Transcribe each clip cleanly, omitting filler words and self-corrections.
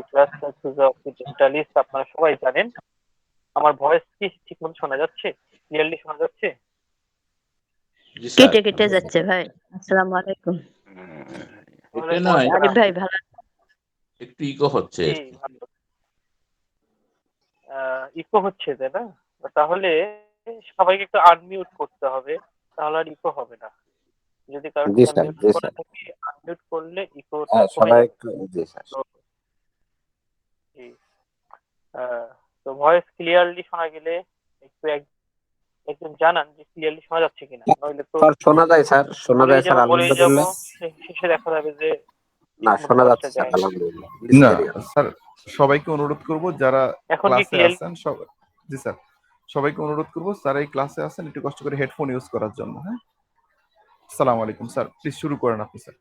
Class অক্সিডেন্টালিস্ট আপনারা সবাই জানেন। আমার ভয়েস কি ঠিকমতো শোনা যাচ্ছে? ক্লিয়ারলি শোনা যাচ্ছে? জি স্যার। কেটে কেটে যাচ্ছে ভাই। আসসালামু আলাইকুম। এটা ওয়ালাইকুম না আরিফ আসসালাম। ভাই ভালো একটু ইকো হচ্ছে জি, আর কি। ভালো। ইকো হচ্ছে, তাই না? তাহলে সবাইকে একটু আনমিউট করতে হবে। তাহলে আর ইকো হবে না। যদি কারোর জি সাথে স্যার, মিউট জি করা স্যার। থাকে, আনমিউট করলে ইকোটা হ্যাঁ, কমে সবাই যাবে। একটু, জি স্যার। তো জি, তো ভয়েস ক্লিয়ারলি শোনা গেলে একটু একজন জানান যে ক্লিয়ারলি শোনা যাচ্ছে কিনা। নইলে তো স্যার শোনা যায়, স্যার শোনা যায় স্যার, বলেই যাবো, আলহামদুলিল্লাহ। শেষে দেখা যাবে যে না, ঠিকমতো শোনা ক্লাসটা যাচ্ছে স্যার, যায়নি। আলহামদুলিল্লাহ। না বিসমিল্লাহ। স্যার, সবাইকে অনুরোধ করব যারা এখন কি ক্লাসে ক্লিয়ার? আছেন সব। জি স্যার, সবাইকে অনুরোধ করব যারা এই ক্লাসে আছেন একটু কষ্ট করে হেডফোন ইউজ করার জন্য। হ্যাঁ, আসসালামু আলাইকুম স্যার, প্লিজ শুরু করেন আপনি স্যার।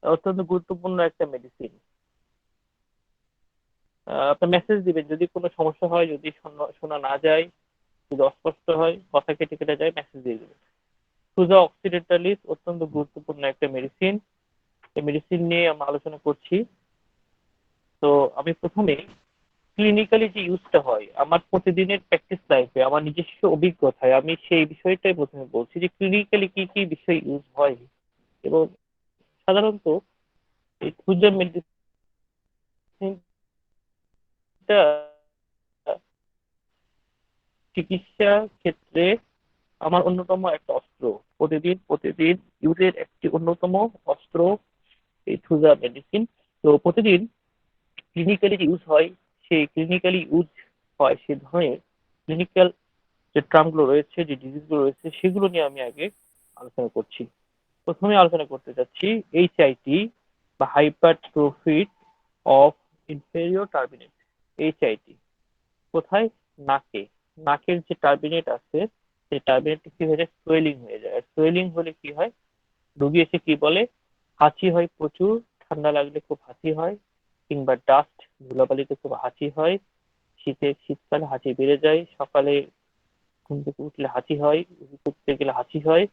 অত্যন্ত গুরুত্বপূর্ণ একটা মেডিসিন। আপনি মেসেজ দিবেন যদি কোনো সমস্যা হয়, যদি শোনা না যায়, যদি অস্পষ্ট হয়, কথা কেটে কেটে যায়, মেসেজ দিয়ে দেবেন। সুজা অক্সিডেন্টালিস অত্যন্ত গুরুত্বপূর্ণ একটা মেডিসিন। এই মেডিসিন নিয়ে আমরা আলোচনা করছি। তো আমি প্রথমে ক্লিনিক্যালি যে ইউজটা হয় আমার প্রতিদিনের প্র্যাকটিস লাইফে, আমার নিজস্ব অভিজ্ঞতায় আমি সেই বিষয়টাই প্রথমে বলছি যে ক্লিনিক্যালি কি কি বিষয় ইউজ হয়। এবং সাধারণত এই সুজা মেডিসিনটা চিকিৎসা ক্ষেত্রে আমার অন্যতম একটা অস্ত্র। প্রতিদিন প্রতিদিন ইউজের একটি অন্যতম অস্ত্র এই থুজা মেডিসিন। তো প্রতিদিন ক্লিনিক্যালি যে ইউজ হয়, সেই ক্লিনিক্যালি ইউজ হয় সে ধরনের ক্লিনিক্যাল যে টার্মগুলো রয়েছে, যে ডিজিজগুলো রয়েছে, সেগুলো নিয়ে আমি আগে আলোচনা করছি। প্রথমে আলোচনা করতে যাচ্ছি এইচআইটি বা হাইপারট্রফিড অফ ইনফেরিয়র টার্বিনেট। এইচআইটি কোথায়? নাকে। নাকের যে টার্বিনেট আছে সেই টার্বিনেটটা কি হয়ে যায়? সোয়েলিং হয়ে যায়। আর সোয়েলিং হলে কি হয়? রোগী এসে কি বলে? হাঁচি হয় প্রচুর, ঠান্ডা লাগলে খুব হাঁচি হয়, কিংবা ডাস্ট ধুলাবালিতে খুব হাঁচি হয়, শীতকালে হাঁচি বেড়ে যায়, সকালে ঘুম থেকে উঠলে হাঁচি হয়, উঠতে গেলে হাঁচি হয়,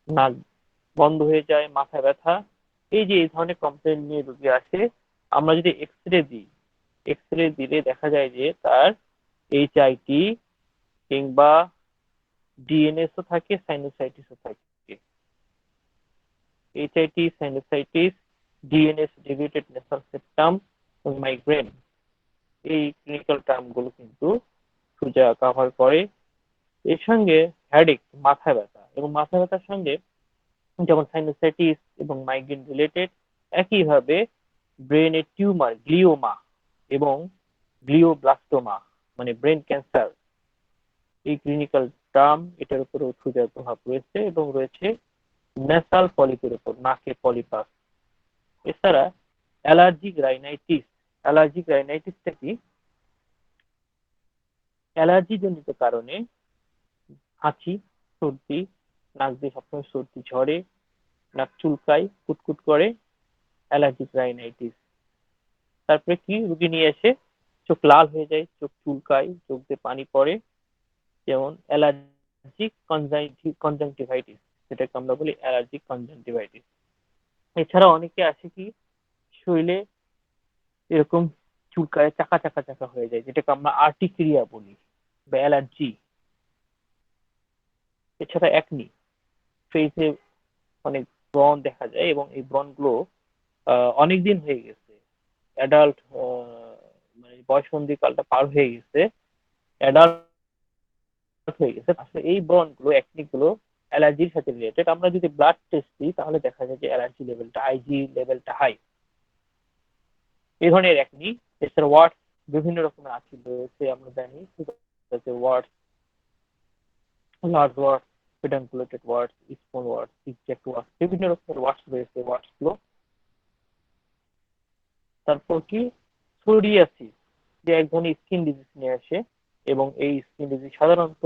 নাক বন্ধ হয়ে যায়, মাথা ব্যথা। এই ধরনের কমপ্লেন নিয়ে রোগী আসে। আমরা যদি এক্স রে দিই, এক্স রে দিলে দেখা যায় যে তার এইচআইটি কিংবা ডিএনএসও থাকে, সাইনোসাইটিসও থাকে। HIT, sinusitis, DNS deviated nasal septum এবং মাইগ্রেন, এই ক্লিনিক্যাল টার্ম গুলো কিন্তু সুজা কভার করে। এর সঙ্গে হেডেক, মাথা ব্যথা, এবং মাথা ব্যথার সঙ্গে যেমন সাইনোসাইটিস এবং মাইগ্রেন রিলেটেড, একইভাবে ব্রেনের টিউমার, গ্লিওমা এবং গ্লিওব্লাস্টোমা মানে ব্রেন ক্যান্সার, এই ক্লিনিক্যাল টার্ম, এটার উপরে সুজার প্রভাব রয়েছে। এবং রয়েছে ন্যাসাল পলিপের উপর, নাকে পলিপাস। এছাড়া অ্যালার্জিক রাইনাইটিস। অ্যালার্জিক রাইনাইটিসটা কি? অ্যালার্জি জনিত কারণে হাঁচি, সর্দি, নাক দিয়ে সবসময় সর্দি ঝরে, নাক চুলকায়, কুটকুট করে, অ্যালার্জিক রাইনাইটিস। তারপরে কি রুগী নিয়ে এসে চোখ লাল হয়ে যায়, চোখ চুলকায়, চোখ দিয়ে পানি পড়ে, যেমন অ্যালার্জিক কনজাংটিভাইটিস, যেটাকে আমরা বলি অ্যালার্জিক কনজাংটিভাইটিস। এছাড়া অনেকে আসে কি শরীরে এরকম চুলকায়, চাকা চাকা চাকা হয়ে যায়, যেটাকে আমরা আর্টিক্রিয়া বলি বা অ্যালার্জি। এছাড়া একনি, ফেসে অনেক ব্রণ দেখা যায় এবং এই ব্রণ গুলো অনেকদিন হয়ে গেছে, অ্যাডাল্ট মানে বয়সন্ধি কালটা পার হয়ে গেছে, অ্যাডাল্ট হয়ে গেছে, আসলে এই ব্রণ গুলো, একনি গুলো অ্যালার্জির সাথে রিলেটেড। আমরা যদি ব্লাড টেস্ট দিই তাহলে দেখা যায় যে অ্যালার্জি লেভেলটা, আইজি লেভেলটা হাই। এই ধরনের একনি। এছাড়া ওয়ার্ডস, বিভিন্ন রকমের আঁচি রয়েছে আমরা জানি, ওয়ার্ডস, লার্জ ওয়ার্ডস, পেডাঙ্কুলেটেড ওয়ার্ডস, স্মল ওয়ার্ডস, জিগজ্যাগ ওয়ার্ডস, বিভিন্ন রকমের ওয়ার্ডস রয়েছে। ওয়ার্ডস গুলো, তারপর কি সোরিয়াসিস, যে এক ধরনের স্কিন ডিজিজ নিয়ে আসে, এবং এই স্কিন ডিজিজ সাধারণত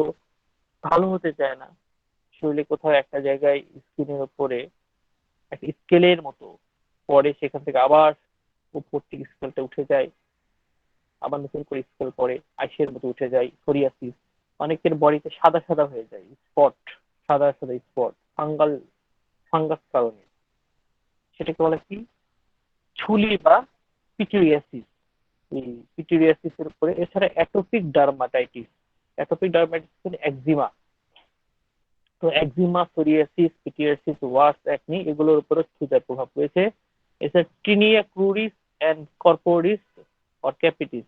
ভালো হতে চায় না। শরীরে কোথাও একটা জায়গায় স্কিনের উপরে একটা স্কেলের মতো পরে, সেখান থেকে আবার উপর থেকে স্কেলটা উঠে যায়, আবার নতুন করে স্কেল পড়ে, আইসের মতো উঠে যায়, সোরিয়াসিস। অনেকের বডিতে সাদা সাদা হয়ে যায়, স্পট, সাদা সাদা স্পট, ফাঙ্গাস কারণে। সেটাকে বলে কি, ছুলি বা পিটুরিয়াসিস। এই পিটুরিয়াসিসের উপরে এছাড়া অ্যাটোপিক ডার্মাটাইটিস মানে একজিমা। তো eczema, psoriasis, pityriasis, warts, acne এগুলোর উপরে ক্ষুধার প্রভাব রয়েছে। এছাড়া tinea cruris and corporis or capitis.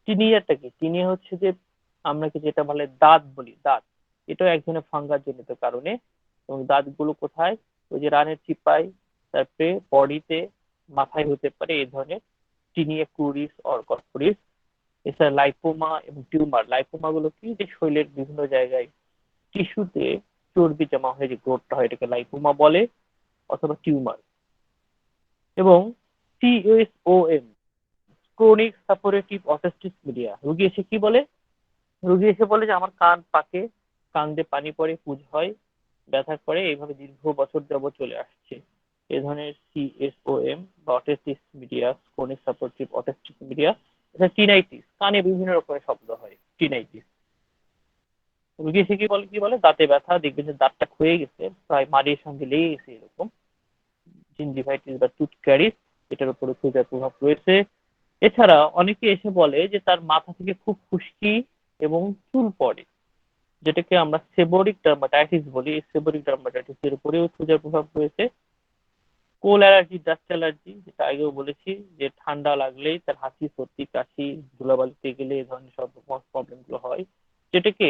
টিনিয়াটা কি? টিনিয়া হচ্ছে যে আমরা কি যেটা বলে দাঁত বলি, দাঁত। এটাও এক ধরনের ফাঙ্গাস জনিত কারণে। এবং দাঁতগুলো কোথায়? ওই যে রানের চিপায়, তারপরে বডিতে, মাথায় হতে পারে এই ধরনের টিনিয়া ক্রুরিস অর কর্পোরিস। এছাড়া লাইপোমা এবং টিউমার। লাইপোমা গুলো কি, যে শরীরের বিভিন্ন জায়গায় টিস্যুতে চর্বি জমা হয়ে যে গ্রোথটা হয়, এটাকে লাইপোমা বলে, অথবা টিউমার। এবং সিএসওএম, ক্রনিক সাপোরেটিভ অটিস্টিক মিডিয়া। রোগী এসে কি বলে? রোগী এসে বলে যে আমার কান পাকে, কান দিয়ে পানি পড়ে, পুজ হয়, ব্যথা করে, এইভাবে দীর্ঘ বছর যাবত চলে আসছে। এই ধরনের সিএসওএম বা autistic media, chronic suppurative autistic media. এটা টিনাইটিস, কানে বিভিন্ন রকমের শব্দ হয়, টিনাইটিস। রোগী এসে কি বলে দাঁতে ব্যথা, দেখবেন যে দাঁতটা ক্ষয়ে গেছে, প্রায় মাড়ির সঙ্গে লেগে গেছে এরকম, জিঞ্জিভাইটিস বা টুথ ক্যারিস, এটার উপরে ক্ষুধার প্রভাব রয়েছে। এছাড়া অনেকে এসে বলে যে তার মাথা থেকে খুব খুশকি এবং চুল পড়ে, যেটাকে আমরা সেবোরিক ডার্মাটাইটিস বলি। এই সেবোরিক ডার্মাটাইটিস এর উপরেও ক্ষুধার প্রভাব রয়েছে। কোল অ্যালার্জি, ডাস্ট অ্যালার্জি, যেটা আগেও বলেছি, যে ঠান্ডা লাগলেই তার হাঁচি, সর্দি, কাশি, ধুলাবালিতে গেলে এই ধরনের সব প্রবলেম গুলো হয়, যেটাকে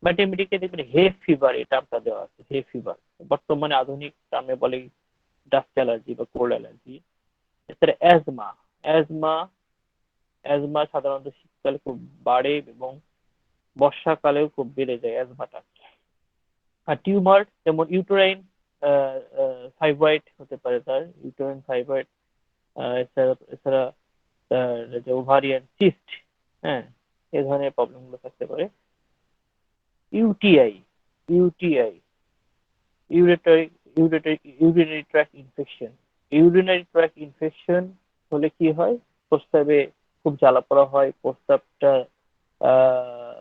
ম্যাথমেটিকে দেখবেন হে ফিভার, এটা আপনার দেওয়া আছে, হে ফিভার। বর্তমানে আধুনিক নামে বলে ডাস্ট অ্যালার্জি বা কোল্ড অ্যালার্জি। এছাড়া অ্যাজমা। অ্যাজমা অ্যাজমা সাধারণত শীতকালে খুব বাড়ে এবং বর্ষাকালেও খুব বেড়ে যায় অ্যাজমাটা। আর টিউমার যেমন ইউটেরাইন ফাইব্রয়েড হতে পারে, তার ইউটেরাইন ফাইব্রয়েড। এছাড়া যে ওভারিয়ান সিস্ট, হ্যাঁ, এই ধরনের প্রবলেম গুলো থাকতে পারে। UTI, UTI, urinary tract infection. Urinary tract infection হলে কি হয়? প্রস্রাবে খুব জ্বালা পোড়া হয়, প্রস্রাবটা আহ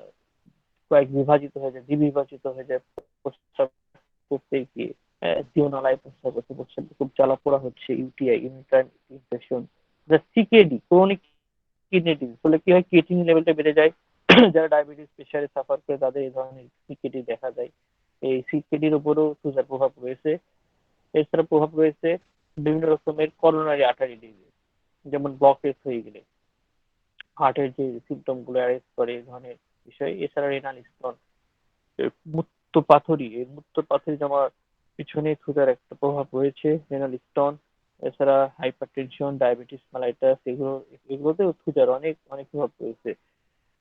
কয়েক বিভাজিত হয়ে যায়, দ্বিবিভাজিত হয়ে যায়। প্রস্রাব করতে গিয়ে দিওনালায় প্রস্রাব করতে, প্রস্রাবে খুব জ্বালা পোড়া হচ্ছে, UTI, urinary infection. CKD, chronic kidney disease হলে কি হয়? ক্রিয়েটিনিন লেভেলটা বেড়ে যায়। যারা ডায়াবেটিস, প্রেশারে সাফার করে তাদের এই ধরনের সিকেডি দেখা যায়। এই সিকেডির উপরও সুগার প্রভাব রয়েছে। এছাড়া প্রভাব রয়েছে বিভিন্ন রকমের করোনারি আর্টারি ডিজিজ, যেমন ব্লকেজ হয়ে গেলে হার্টের যে সিমটম গুলো অ্যারেস্ট করে, এই ধরনের বিষয়। এছাড়া রেনাল স্টোন, মূত্রপাথড়ী, এই মূত্রপাথড়ী জমার পিছনে সুগার একটা প্রভাব রয়েছে, রেনাল স্টোন। এছাড়া হাইপার টেনশন, ডায়াবেটিস মেলাইটাস, এগুলোতেও সুগার অনেক অনেক প্রভাব রয়েছে।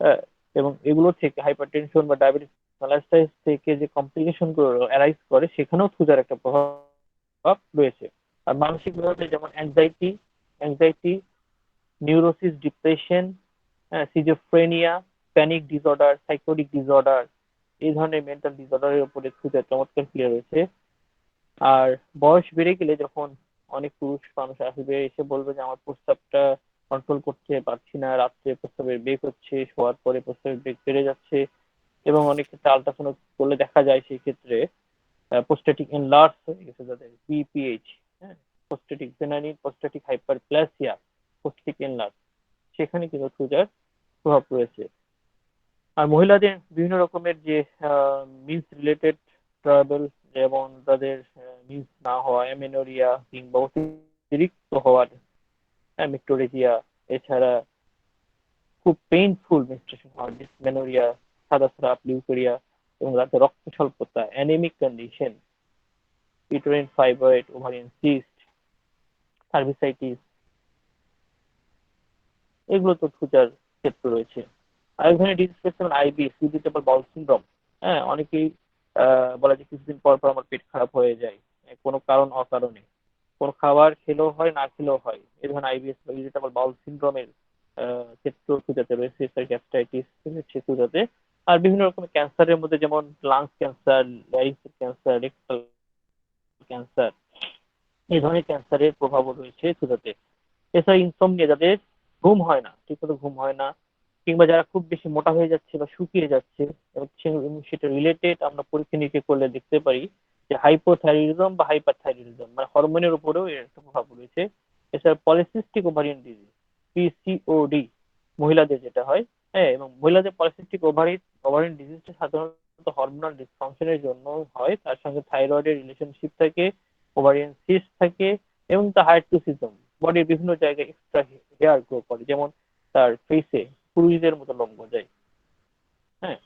হ্যাঁ, এবং এগুলো থেকে হাইপার টেনশন বা ডায়াবেটিস মেলাইটাস থেকে যে কমপ্লিকেশন গুলো অ্যারাইজ করে, সেখানেও সুগার একটা প্রভাব রয়েছে। আর মানসিক ভাবে যেমন anxiety, neurosis, depression, schizophrenia, panic disorder, psychotic disorder, এই ধরনের মেন্টাল ডিসঅর্ডারের উপরে সুগার চমৎকার ক্লিয়ার রয়েছে। আর বয়স বেড়ে গেলে যখন অনেক পুরুষ মানুষ আসবে, এসে বলবে যে আমার প্রস্রাবটা কন্ট্রোল করতে পারছি না, রাত্রে প্রস্রাবের বেগ হচ্ছে, শোয়ার পরে প্রস্রাবের বেগ বেড়ে যাচ্ছে, এবং অনেক ক্ষেত্রে আল্ট্রাসাউন্ড করলে দেখা যায় সেই ক্ষেত্রে প্রোস্টেটিক এনলার্জ হয়ে গেছে, যাদের পিপিএইচ, হ্যাঁ, প্রোস্টেটিক জেনাইন প্রোস্টেটিক হাইপারপ্লাসিয়া, প্রোস্টেটিক এনলার্জ, সেখানে কিন্তু সুগার প্রভাব রয়েছে। আর মহিলাদের বিভিন্ন রকমের যে মিন্স রিলেটেড ট্রাবল, যেমন তাদের মিন্স না হওয়া, অ্যামেনোরিয়া কিংবা অতিরিক্ত হওয়ার মেক্টোরেজিয়া। এছাড়া খুব পেইনফুল মেনস্ট্রুয়েশন হওয়া, ডিসমেনোরিয়া, সাদা স্রাব, লিউকেরিয়া, এবং রাতে রক্ত স্বল্পতা, anaemic condition, uterine fibroid, ovarian cyst, cervicitis, এগুলো তো সুগার ক্ষেত্র রয়েছে। আর এক ধরনের ডিজিজ যেমন আইবিএস, ইরিটেবল বাউল সিনড্রোম। হ্যাঁ, অনেকেই বলে যে কিছুদিন পর পর আমার পেট খারাপ হয়ে যায়, কোনো কারণ অকারণে, কোনো খাবার খেলেও হয়, না খেলেও হয়। এই ধরনের আইবিএস বা ইরিটেবল বাউল সিনড্রোমের ক্ষেত্র সুগাতে রয়েছে, গ্যাস্ট্রাইটিস রয়েছে সুগাতে। আর বিভিন্ন রকমের ক্যান্সারের মধ্যে যেমন লাংস ক্যান্সার, লাইসের ক্যান্সার, রেকটাল ক্যান্সার, এই ধরনের ক্যান্সারের প্রভাবও রয়েছে সুগাতে। এছাড়া ইনসোমনিয়া, যাদের ঘুম হয় না, ঠিকমতো ঘুম হয় না, কিংবা যারা খুব বেশি মোটা হয়ে যাচ্ছে বা শুকিয়ে যাচ্ছে, এবং সেটা রিলেটেড আমরা পরীক্ষা নিরীক্ষা করলে দেখতে পারি যে হাইপোথাইরয়েডিজম বা হাইপারথাইরয়েডিজম মানে হরমোনের উপরেও এর একটা প্রভাব রয়েছে। এছাড়া পলিসিস্টিক ওভারিয়ান ডিজিজ, পিসিওডি, মহিলাদের যেটা হয়, হ্যাঁ, এবং মহিলাদের পলিসিস্টিক ওভারিয়ান ডিজিজটা সাধারণত হরমোনাল ডিসফাংশনের জন্য হয়, তার সঙ্গে থাইরয়েডের রিলেশনশিপ থাকে, ওভারিয়ান সিস্ট থাকে, এবং তা হায়ারটুসিজম, বডির বিভিন্ন জায়গায় এক্সট্রা হেয়ার গ্রো করে, যেমন তার ফেসে পুরুষদের মতো লোম গজায়। হ্যাঁ,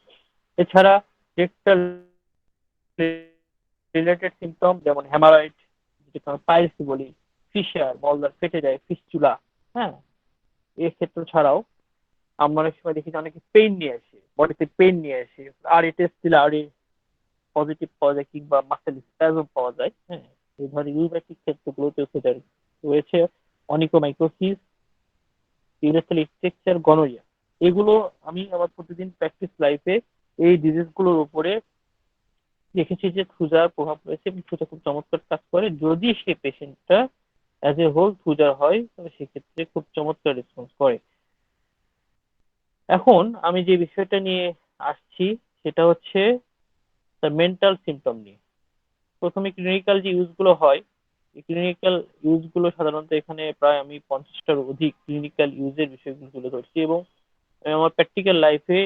এছাড়া রেকটাল রিলেটেড সিমটম যেমন হ্যামারয়েড, যেটা আমরা পাইলস বলি, ফিশার, মলদার ফেটে যায়, ফিস্চুলা, হ্যাঁ, এই ক্ষেত্র ছাড়াও আমরা অনেক সময় দেখি যে অনেকে পেইন নিয়ে আসে, বডিতে পেইন নিয়ে আসে, আর এই টেস্ট দিলে আর পজিটিভ পাওয়া যায়, কিংবা মাসেল স্প্যাজম পাওয়া যায়। হ্যাঁ, এই ধরনের ইউরোপ্যাথিক ক্ষেত্রগুলোতে সেটা রয়েছে। অনিকোমাইকোসিস, ইউরেথ্রাল স্ট্রাকচার, গনোরিয়া, এগুলো আমি আমার প্রতিদিন প্র্যাকটিস লাইফে এই ডিজিজ গুলোর উপরে দেখেছি যে থুজার প্রভাব রয়েছে, এবং থুজা খুব চমৎকার কাজ করে। যদি সে পেশেন্টটা অ্যাজ এ হোল থুজার হয়, তবে সেক্ষেত্রে খুব চমৎকার রেসপন্স করে। এখন আমি যে বিষয়টা নিয়ে আসছি সেটা হচ্ছে তার মেন্টাল সিমটম নিয়ে। প্রথমে ক্লিনিক্যাল যে ইউজ গুলো হয়, এই ক্লিনিক্যাল ইউজ গুলো সাধারণত এখানে প্রায় আমি 50টার অধিক ক্লিনিক্যাল ইউজের বিষয়গুলো তুলে ধরছি, এবং আমি আমার প্র্যাকটিক্যাল লাইফে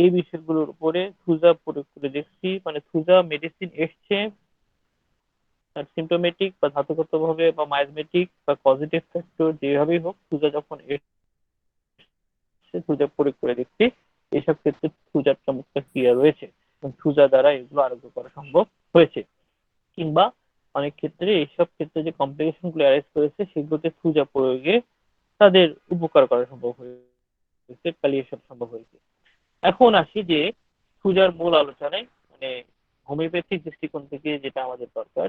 এই বিষয়গুলোর উপরে থুজা প্রয়োগ করে দেখছি। মানে থুজা মেডিসিন এসছে তার সিমটোমেটিক বা ধাতুগত ভাবে বা মাইজমেটিক বা পজিটিভ ফ্যাক্টর যেভাবেই হোক, থুজা যখন এসছে থুজা প্রয়োগ করে দেখছি, এসব ক্ষেত্রে থুজার চমৎকার ক্রিয়া রয়েছে, এবং থুজা দ্বারা এগুলো আরোগ্য করা সম্ভব হয়েছে। কিংবা অনেক ক্ষেত্রে এইসব ক্ষেত্রে যে কমপ্লিকেশন গুলো অ্যারেস্ট করেছে সেগুলোতে থুজা প্রয়োগে তাদের উপকার করা সম্ভব হয়েছে, প্যালিয়েশন সম্ভব হয়েছে। এখন আসি যে পূজার মূল আলোচনায়, মানে হোমিওপ্যাথিক দৃষ্টিকোণ থেকে যেটা আমাদের দরকার,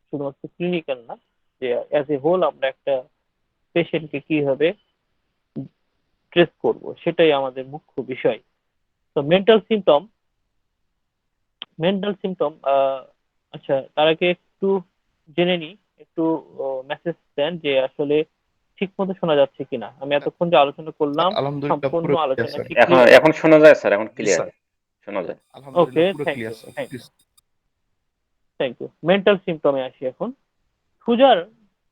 শুধুমাত্র ক্লিনিক্যাল না, যে অ্যাজ এ হোল আমরা একটা পেশেন্টকে কিভাবে ট্রেস করব, সেটাই আমাদের মুখ্য বিষয়। তো মেন্টাল সিমটম আচ্ছা, তার আগে একটু জেনে নি, একটু মেসেজ দেন যে আসলে ঠিক মতো শোনা যাচ্ছে কিনা। আমি এতক্ষণ যে আলোচনা করলাম আলহামদুলিল্লাহ সম্পূর্ণ পুরো ক্লিয়ার আলোচনা স্যার। কি এখন ক্লিয়ার? এখন শোনা যায় স্যার, এখন জি ক্লিয়ার স্যার, শোনা যায়। ওকে, আলহামদুলিল্লাহ পুরো thank clear you, sir, thank you, please. Thank you. Mental সিমটমে আসি এখন। পূজার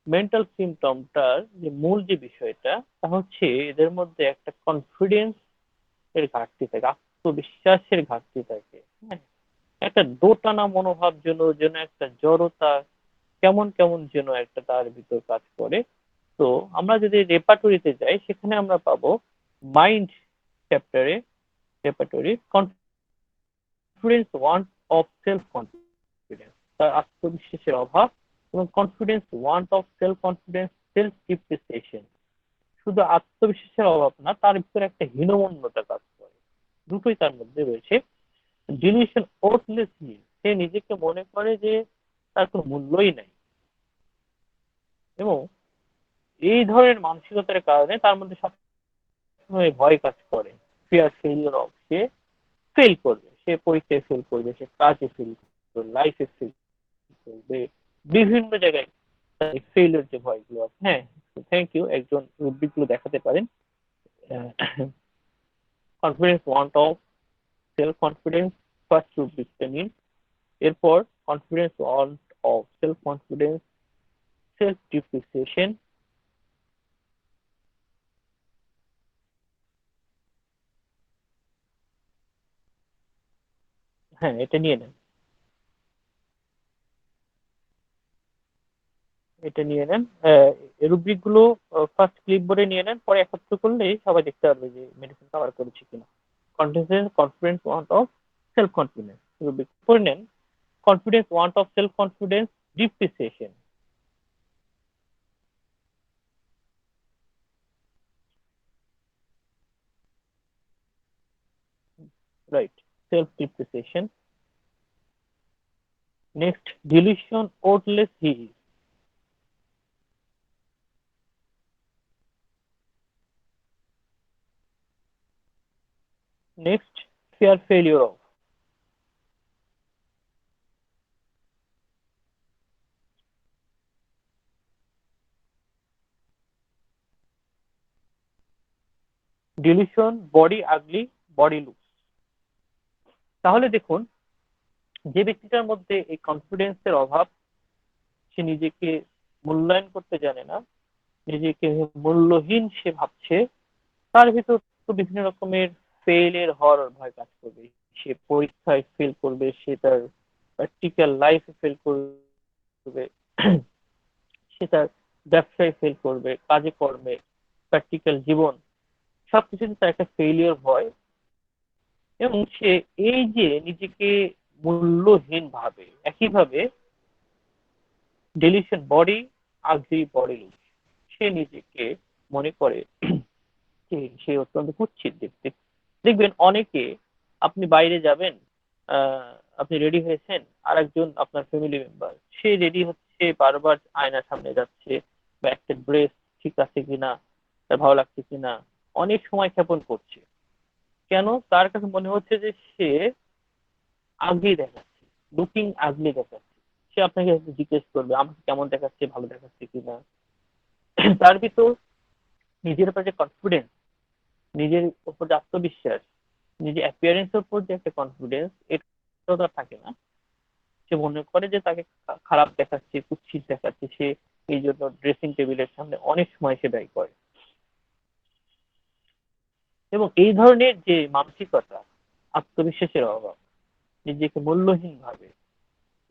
মেন্টাল সিমটমটার যে মূল যে বিষয়টা, তা হচ্ছে এদের মধ্যে একটা কনফিডেন্স এর ঘাটতি থাকে, আত্মবিশ্বাসের ঘাটতি থাকে। হ্যাঁ, একটা দোটানা মনোভাব যেন যেন একটা জড়তা, কেমন কেমন যেন একটা তার ভিতর কাজ করে। তো আমরা যদি রেপার্টরিতে যাই, সেখানে আমরা পাবো মাইন্ড চ্যাপ্টারে, repertory, confidence want of self confidence, তার আত্মবিশ্বাসের অভাব, এবং confidence want of self confidence, self depreciation. শুধু আত্মবিশ্বাসের অভাব না, তার ভিতরে একটা হীনমন্যতা কাজ করে, দুটোই তার মধ্যে রয়েছে। ডিলিউশন ওর্থলেস নিড, সে নিজেকে মনে করে যে তার কোনো মূল্যই নাই, এবং এই ধরনের মানসিকতার কারণে তার মধ্যে সবসময় ভয় কাজ করে। Fear failure of, say fail করবে, সে পরীক্ষায় ফেল করবে, সে কাজে ফেল করবে, লাইফে ফেল করবে, বিভিন্ন জায়গায় ফেলিওর যে ভয়গুলো আছে। হ্যাঁ, থ্যাংক ইউ, একজন রুব্রিক গুলো দেখাতে পারেন। Confidence want of self confidence, first রুব্রিকটা নিন। এরপর confidence want of self confidence, self depreciation. হ্যাঁ, এটা নিয়ে নেন, এটা নিয়ে নেন। রুব্রিক গুলো ফার্স্ট ক্লিপ বোর্ডে নিয়ে নেন, পরে একত্র করলেই সবাই দেখতে পারবে যে মেডিসিন কভার করেছে কিনা। Confidence want of self confidence, rubric করে নেন। Confidence want of self confidence, depreciation, right, self depreciation. Next, dilution worthless he is. Next, fear failure of. Deletion body ugly body looks. তাহলে দেখুন, যে ব্যক্তিটার মধ্যে এই কনফিডেন্সের অভাব, সে নিজেকে মূল্যায়ন করতে জানে না, নিজেকে মূল্যহীন সে ভাবছে, তার ভিতর তো বিভিন্ন রকমের ফেইলের হওয়ার ভয় কাজ করবে। সে পরীক্ষায় ফেল করবে, সে তার প্র্যাকটিক্যাল লাইফে ফেল করবে, সে তার ব্যবসায় ফেল করবে, কাজে কর্মে, প্র্যাকটিক্যাল জীবন, সবকিছুতে তার একটা ফেলিওর ভয়। এবং সে এই যে নিজেকে মূল্যহীন ভাবে, একইভাবে ডিলিশন বডি আগলি বডি লুক, সে নিজেকে মনে করে যে সে অত্যন্ত কুৎসিত দেখতে। দেখবেন অনেকে, আপনি বাইরে যাবেন, আপনি রেডি হয়েছেন, আর একজন আপনার ফ্যামিলি মেম্বার সে রেডি হচ্ছে, বারবার আয়নার সামনে যাচ্ছে, বা একটা ড্রেস ঠিক আছে কিনা, তার ভালো লাগছে কিনা, অনেক সময় ক্ষেপণ করছে। কেন? তার কাছে মনে হচ্ছে যে সে আগলি দেখাচ্ছে, লুকিং আগলি দেখাচ্ছে। সে আপনাকে জিজ্ঞেস করবে আমাকে কেমন দেখাচ্ছে, ভালো দেখাচ্ছে কিনা। তার ভিতর নিজের উপর যে কনফিডেন্স, নিজের উপর যে আত্মবিশ্বাস, নিজের অ্যাপিয়ারেন্সের উপর যে একটা কনফিডেন্স, এটা তার থাকে না। সে মনে করে যে তাকে খারাপ দেখাচ্ছে, কুৎসিত দেখাচ্ছে, সে এই জন্য ড্রেসিং টেবিলের সামনে অনেক সময় সে ব্যয় করে। এবং এই ধরনের যে মানসিকতা, আত্মবিশ্বাসের অভাব, নিজেকে মূল্যহীন ভাবে,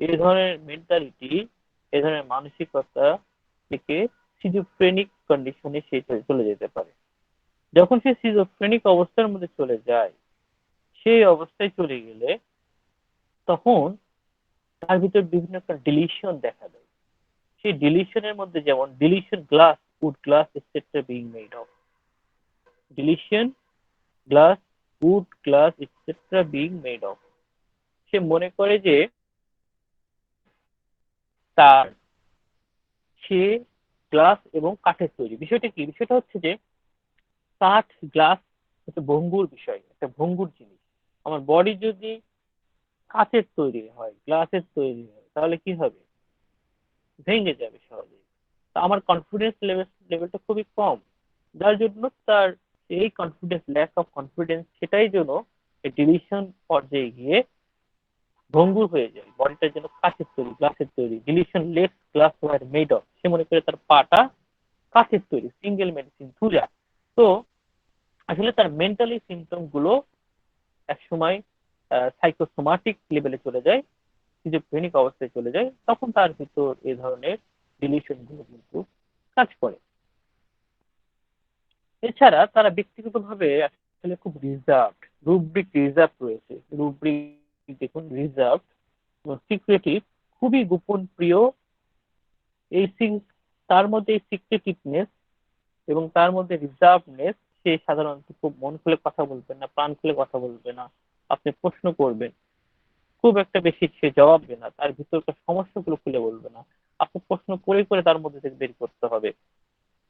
এই ধরনের মেন্টালিটি, এই ধরনের মানসিকতা থেকে সিজোফ্রেনিক কন্ডিশনে সে চলে যেতে পারে। যখন সে সিজোফ্রেনিক অবস্থার মধ্যে চলে যায়, সেই অবস্থায় চলে গেলে তখন তার ভিতর বিভিন্ন একটা ডিলিশন দেখা দেয়। সেই ডিলিশনের মধ্যে যেমন delusion glass, wood glass etcetera being made of, delusion glass, wood glass etcetera being made of, সে মনে করে যে তার, সে গ্লাস এবং কাঠের তৈরি। বিষয়টা কি? বিষয়টা হচ্ছে যে কাঠ, গ্লাস একটা ভঙ্গুর বিষয়, একটা ভঙ্গুর জিনিস। আমার বডি যদি কাচের তৈরি হয়, গ্লাসের তৈরি হয়, তাহলে কি হবে? ভেঙে যাবে সহজেই। তা আমার কনফিডেন্স লেভেলটা খুবই কম, যার জন্য তার এই কনফিডেন্স, ল্যাক অফ কনফিডেন্স, সেটাই যেন ডিলিশন পর্যায়ে গিয়ে ভঙ্গুর হয়ে যায়। বডিটা যেন কাচের তৈরি, গ্লাসের তৈরি। Delusion less glass were made of, সে মনে করে তার পাটা কাচের তৈরি, সিঙ্গেল মেডিসিন ধুলা। তো আসলে তার মেন্টালি সিমটম গুলো একসময় সাইকোসোমাটিক লেভেলে চলে যায়, সিজোফ্রেনিক অবস্থায় চলে যায়। তখন তার ভিতর এই ধরনের ডিলিশন গুলো কিন্তু কাজ করে। এছাড়া তারা ব্যক্তিগতভাবে আসলে খুব রিজার্ভড, রুব্রিক রিজার্ভ রয়েছে। রুব্রিক দেখুন, রিজার্ভ, সিক্রেটিভ, খুবই গোপন প্রিয়। এই তার মধ্যে এই সিক্রেটিভনেস এবং তার মধ্যে রিজার্ভনেস, সে সাধারণত খুব মন খুলে কথা বলবে না, প্রাণ খুলে কথা বলবে না। আপনি প্রশ্ন করবেন, খুব একটা বেশি সে জবাব দেবে না, তার ভিতরকার সমস্যাগুলো খুলে বলবে না। আপনি প্রশ্ন করে করে তার মধ্যে থেকে বের করতে হবে।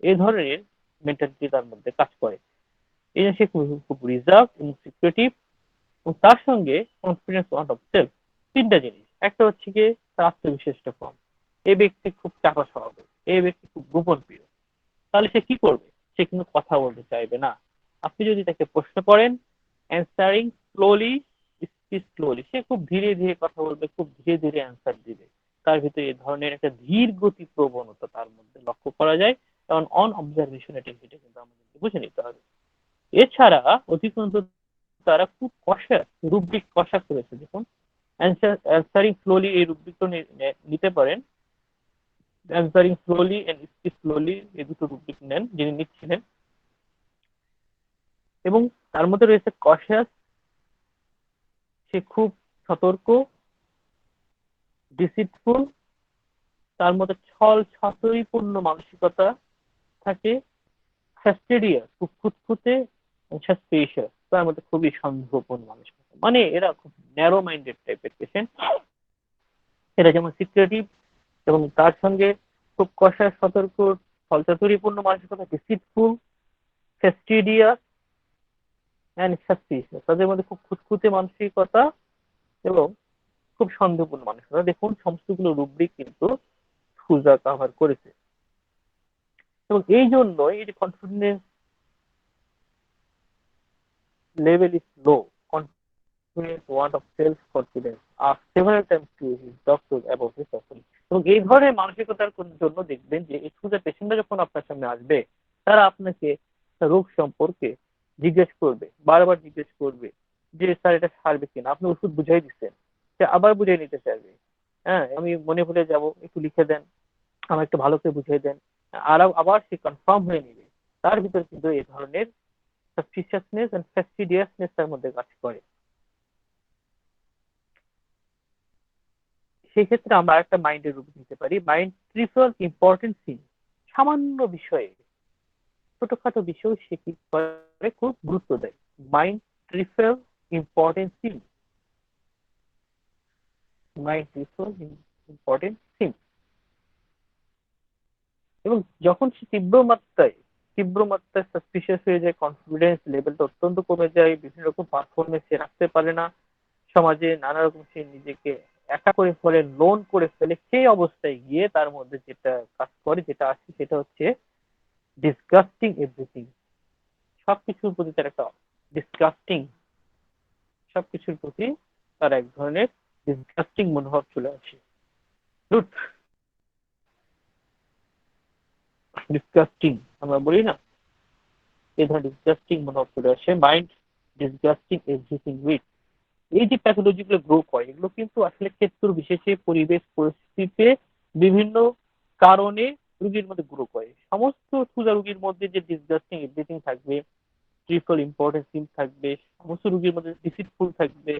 এই ধরনের মেন্টালিটি তার মধ্যে কাজ করে। এই জন্য সে খুব রিজার্ভ এবং সিক্রেটিভ, এবং তার সঙ্গে কনফিডেন্স অন অফ সেলফ। তিনটা জিনিস, একটা হচ্ছে গিয়ে তার আত্মবিশ্বাসটা কম, এই ব্যক্তি খুব চাপা স্বভাবের, এই ব্যক্তি খুব গোপন প্রিয়। তাহলে সে কি করবে? সে কিন্তু কথা বলতে চাইবে না। আপনি যদি তাকে প্রশ্ন করেন, অ্যান্সারিং স্লোলি, স্লোলি, সে খুব ধীরে ধীরে কথা বলবে, খুব ধীরে ধীরে অ্যান্সার দিবে। তার ভিতরে এই ধরনের একটা ধীর গতি প্রবণতা তার মধ্যে লক্ষ্য করা যায়। কারণ অন অবজারভেশন এটা কিন্তু আমাদের বুঝে নিতে হবে। এছাড়া অধিকাংশ তারা খুব কষা, রুব্রিক কষা করেছে। দেখুন, অ্যান্সারিং স্লোলি, এই রুব্রিকটা নিতে পারেন। Answering slowly and speech slowly, এই দুটো রুব্রিক নেন যিনি নিচ্ছিলেন। এবং তার মধ্যে রয়েছে কশাস, সে খুব সতর্ক, ডিসিটফুল, তার মধ্যে ছল ছাতুরিপূর্ণ মানসিকতা থাকে, ফ্যাস্টিডিয়াস, খুব খুঁতখুঁতে, সাসপিশিয়াস, তার মধ্যে খুবই সন্দেহপূর্ণ মানসিকতা। মানে এরা খুব ন্যারো মাইন্ডেড টাইপের পেশেন্ট। এরা যেমন সিক্রেটিভ এবং তার সঙ্গে খুব কষা, সতর্ক, ছলচাতুরিপূর্ণ মানসিকতা, ডিসিটফুল, ফ্যাস্টিডিয়াস এন্ড সাসপিশিয়াস, তাদের মধ্যে খুব খুঁতখুঁতে মানসিকতা এবং খুব সন্দেহপূর্ণ মানসিকতা। দেখুন, সমস্তগুলো রুব্রিক কিন্তু সুজা কভার করেছে। এবং এই জন্যই এই যে confidence level is low, confidence, want of self-confidence, asked several times to his doctor about his suffering. এবং এই ধরনের মানসিকতার জন্য দেখবেন যে এই সুগার পেশেন্টরা যখন আপনার সামনে আসবে, তারা আপনাকে রোগ সম্পর্কে জিজ্ঞেস করবে, বারবার জিজ্ঞেস করবে যে স্যার এটা সারবে কিনা। আপনি ওষুধ বুঝাই দিচ্ছেন, সে আবার বুঝিয়ে নিতে চাইবে। হ্যাঁ, আমি মনে ভুলে যাব, একটু লিখে দেন, আমার একটু ভালো করে বুঝিয়ে দেন। আর আবার সে কনফার্ম হয়ে নেবে। তার ভিতর কিন্তু এই ধরনের সাসপিশিয়াসনেস এন্ড ফ্যাস্টিডিয়াসনেস তার মধ্যে কাজ করে। সেই ক্ষেত্রে আমরা একটা মাইন্ডের রূপ নিতে পারি। Mind prefer important thing. সামান্য বিষয়ে, ছোটখাটো বিষয় সে কি করে, খুব গুরুত্ব দেয়। Mind prefer important thing. Mind prefer important thing. এবং যখন সে তীব্র মাত্রায় সাসপিশিয়াস হয়ে যায়, কনফিডেন্স লেভেলটা অত্যন্ত কমে যায়, বিভিন্ন রকম পারফরমেন্স সে রাখতে পারে না, সমাজে নানা রকম সে নিজেকে একা করে ফেলে, লোন করে ফেলে, সেই অবস্থায় গিয়ে তার মধ্যে যেটা কাজ করে, যেটা আসে, সেটা হচ্ছে ডিসগাস্টিং এভরিথিং। সবকিছুর প্রতি তার একটা ডিসগাস্টিং, সবকিছুর প্রতি তার এক ধরনের ডিসগাস্টিং মনোভাব চলে আসে। ডিসগাস্টিং আমরা বলি না, এই ধরনের ডিসগাস্টিং মনোভাব চলে আসে। Mind disgusting everything with. এই যে প্যাথোলজি গুলো গ্রো করে, এগুলো কিন্তু আসলে ক্ষেত্র বিশেষে, পরিবেশ পরিস্থিতিতে, বিভিন্ন কারণে রোগীর মধ্যে গ্রো করে। সমস্ত ক্ষুধা রোগীর মধ্যে যে ডিসগাস্টিং এভরিথিং থাকবে, ট্রিপল ইম্পর্টেন্স থিম থাকবে, সমস্ত রোগীর মধ্যে ডিসিটফুল থাকবে,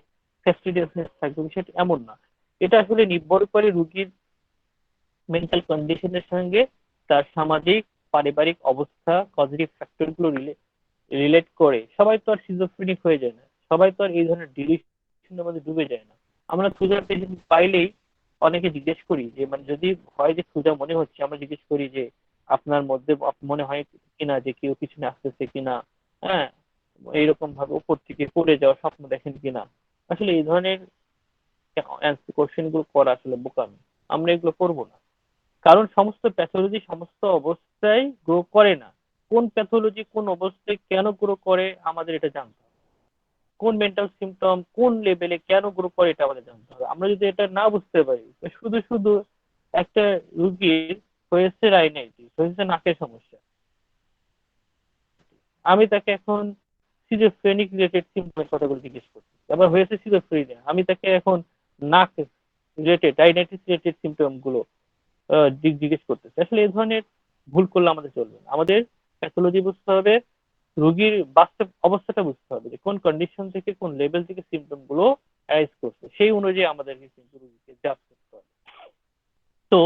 ফ্যাস্টিডিয়াসনেস থাকবে, সেটা এমন না। এটা আসলে নির্ভর করে রোগীর মেন্টাল কন্ডিশনের সঙ্গে তার সামাজিক পারিবারিক অবস্থা, পজিটিভ ফ্যাক্টর গুলো রিলেট করে। সবাই তো আর সিজোফ্রেনিক হয়ে যায় না, সবাই তো আর এই ধরনের ডিলিশনের মধ্যে ডুবে যায় না। আমরা সুগার পেশেন্ট পাইলেই অনেকে জিজ্ঞেস করি যে, মানে যদি হয় যে সুজা মনে হচ্ছে, আমরা জিজ্ঞেস করি যে আপনার মধ্যে মনে হয় কিনা যে কেউ পিছনে আসতেছে কিনা, হ্যাঁ, এইরকম ভাবে উপর থেকে পড়ে যাওয়ার স্বপ্ন দেখেন কিনা। আসলে এই ধরনের কোশ্চেন গুলো করা আসলে বোকামি। আমরা এগুলো করবো না, কারণ সমস্ত প্যাথোলজি সমস্ত অবস্থায় গ্রো করে না। কোন প্যাথোলজি কোন অবস্থায় কেন গ্রো করে আমাদের এটা জানতে হবে। কোন মেন্টাল সিমটম কোন লেভেলে কেন গ্রো করে এটা আমাদের জানতে হবে। আমরা যদি এটা না বুঝতে পারি, শুধু শুধু একটা রুগীর হয়েছে রাইনাইটিস, হয়েছে নাকের সমস্যা, আমি তাকে এখন সিজোফ্রেনিক রিলেটেড সিমটমের কথাগুলো জিজ্ঞেস করছি। আবার হয়েছে সিজোফ্রেনিয়া, আমি তাকে এখন নাক রিলেটেড রাইনাইটিস রিলেটেড সিমটম গুলো জিজ্ঞেস করতেছে। আসলে এই ধরনের ভুল করলে আমাদের চলবে না। আমাদের প্যাথোলজি বুঝতে হবে, রোগীর বাস্তব অবস্থাটা বুঝতে হবে, যে কোন কন্ডিশন থেকে কোন লেভেল থেকে সিমটম গুলো অ্যারাইজ করছে, সেই অনুযায়ী আমাদেরকে কিন্তু রোগীকে জাজ করতে হবে। তো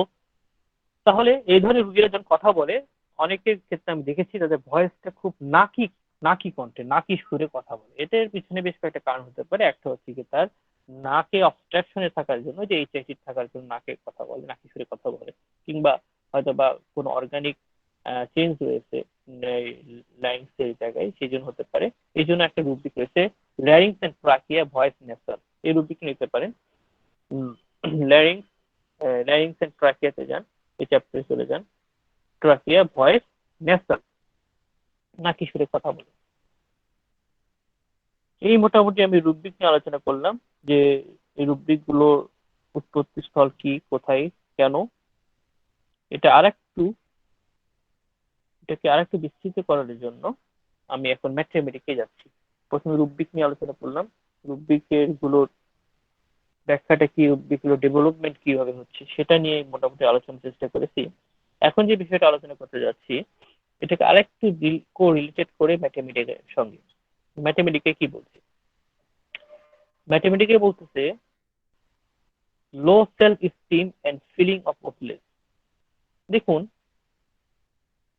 তাহলে এই ধরনের রোগীরা যখন কথা বলে, অনেকের ক্ষেত্রে আমি দেখেছি তাদের ভয়েসটা খুব নাকি নাকি কণ্ঠে, নাকি সুরে কথা বলে। এটার পিছনে বেশ কয়েকটা কারণ হতে পারে। একটা হচ্ছে কি, তার নাকে অবস্ট্রাকশনে থাকার জন্য, যে এইচআইটি থাকার জন্য নাকে কথা বলে, নাকি সুরে কথা বলে, কিংবা হয়তো বা কোনো অর্গানিক চেঞ্জ রয়েছে লাইংস এর জায়গায়, সেই জন্য হতে পারে। এই জন্য একটা রুব্রিক রয়েছে, larynx and trachea voice nasal. এই রুব্রিক নিতে পারেন। ল্যারিংস ল্যারিংস এন্ড ট্রাকিয়াতে যান, এই চ্যাপ্টারে চলে যান। ট্রাকিয়া ভয়েস নেসাল, নাকি সুরে কথা বলে। এই মোটামুটি আমি রুব্রিক নিয়ে আলোচনা করলাম, যে এই রুব্রিক গুলোর উৎপত্তি স্থল কি, কোথায়, কেন। এটা আরেকটু এটাকে আরেকটু বিস্তৃত করার জন্য আমি এখন ম্যাথমেটিকে যাচ্ছি। প্রথমে রুব্রিক নিয়ে আলোচনা করলাম, রুব্রিকের গুলোর ব্যাখ্যাটা কি, রুব্রিক গুলোর ডেভেলপমেন্ট কিভাবে হচ্ছে, সেটা নিয়ে মোটামুটি আলোচনার চেষ্টা করেছি। এখন যে বিষয়টা আলোচনা করতে যাচ্ছি, এটাকে আরেকটু রিলেটেড করে ম্যাথমেটিকের সঙ্গে। ম্যাথমেটিকে কি বলছে? ম্যাথমেটিকে বলতেছে low self esteem and feeling of hopeless. দেখুন,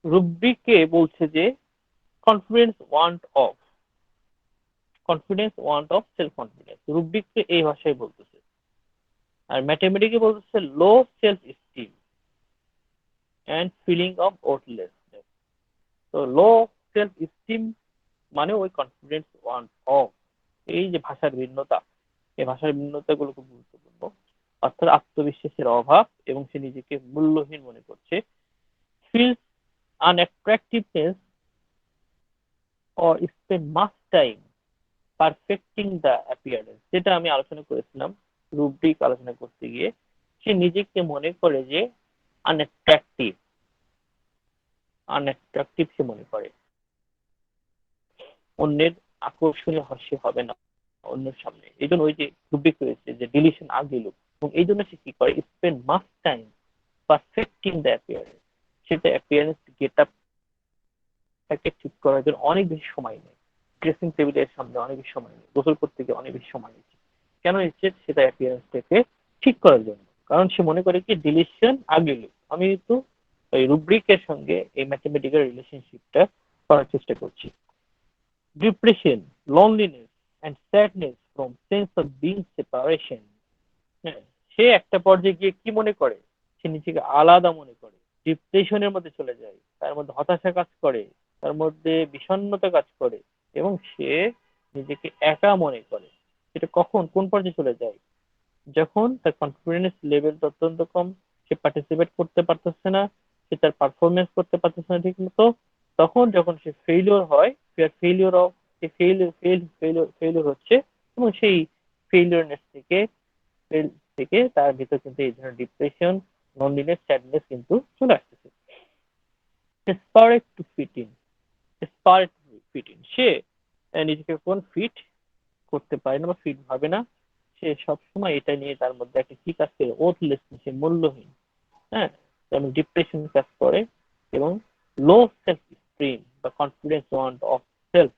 রুব্রিকে বলছে যে confidence want of self confidence, রুব্রিককে এই ভাষায় বলতেছে। আর ম্যাথমেটিকে বলতেছে low self esteem and feeling of hopelessness. তো লো সেলফ স্টিম মানে ওই কনফিডেন্স ওয়ান্ট অফ। এই যে ভাষার ভিন্নতা, এই ভাষার ভিন্নতা গুলো খুব গুরুত্বপূর্ণ। অর্থাৎ আত্মবিশ্বাসের অভাব এবং সে নিজেকে মূল্যহীন মনে করছে। Feels unattractiveness or spend much time perfecting the appearance, যেটা আমি আলোচনা করেছিলাম রুব্রিক আলোচনা করতে গিয়ে। সে নিজেকে মনে করে যে আনঅ্যাট্রাকটিভ, আনঅ্যাট্রাকটিভ সে মনে করে, অন্যের আকর্ষণীয় হাস্য হবে না অন্যের সামনে। এই জন্য ওই যে রুব্রিক রয়েছে যে ডিলিশন আগলি লুক, এবং এই জন্য সে কি করে, spend mass time perfecting the appearance, সেটা অ্যাপিয়ারেন্স গেট আপটাকে ঠিক করার জন্য অনেক বেশি সময় নেয়, ড্রেসিং টেবিলের সামনে অনেক বেশি সময় নেয়, গোসল করতে গিয়ে অনেক বেশি সময় নিচ্ছে। কেন নিচ্ছে? সেটা অ্যাপিয়ারেন্সটাকে ঠিক করার জন্য। কারণ সে মনে করে কি ডিলিশন আগলি লুক। আমি কিন্তু ওই রুব্রিকের সঙ্গে এই ম্যাথমেটিক্যাল রিলেশনশিপটা করার চেষ্টা করছি। Depression, loneliness and sadness from sense of being separation, হ্যাঁ, সে একটা পর্যায়ে গিয়ে কি মনে করে, সে নিজেকে আলাদা মনে করে, ডিপ্রেশনের মধ্যে চলে যায়, তার মধ্যে হতাশা কাজ করে, তার মধ্যে বিষণ্ণতা কাজ করে, এবং সে নিজেকে একা মনে করে। সেটা কখন, কোন পর্যায়ে চলে যায়? যখন তার কনফিডেন্স লেভেল অত্যন্ত কম, সে পার্টিসিপেট করতে পারতেছে না, সে তার পারফরমেন্স করতে পারতেছে না ঠিক মতো, তখন যখন সে ফেলিওর হয়, fear failure of, say failure হচ্ছে, এবং সেই ফেলিওরনেস থেকে তার ভিতর কিন্তু এই ধরনের ডিপ্রেশন, লনলিনেস, স্যাডনেস কিন্তু চলে আসতেছে। Desperate to fit in, desperate to fit in, সে নিজেকে কোন ফিট করতে পারে না বা ফিট ভাবে না। সে সবসময় এটা নিয়ে তার মধ্যে একটা কি কাজ করে, ওথলেসনেস, সে মূল্যহীন, হ্যাঁ, যেমন ডিপ্রেশন কাজ করে, এবং লো সেলফ স্টিম বা কনফিডেন্স ওয়ান্ট অফ সেলফ,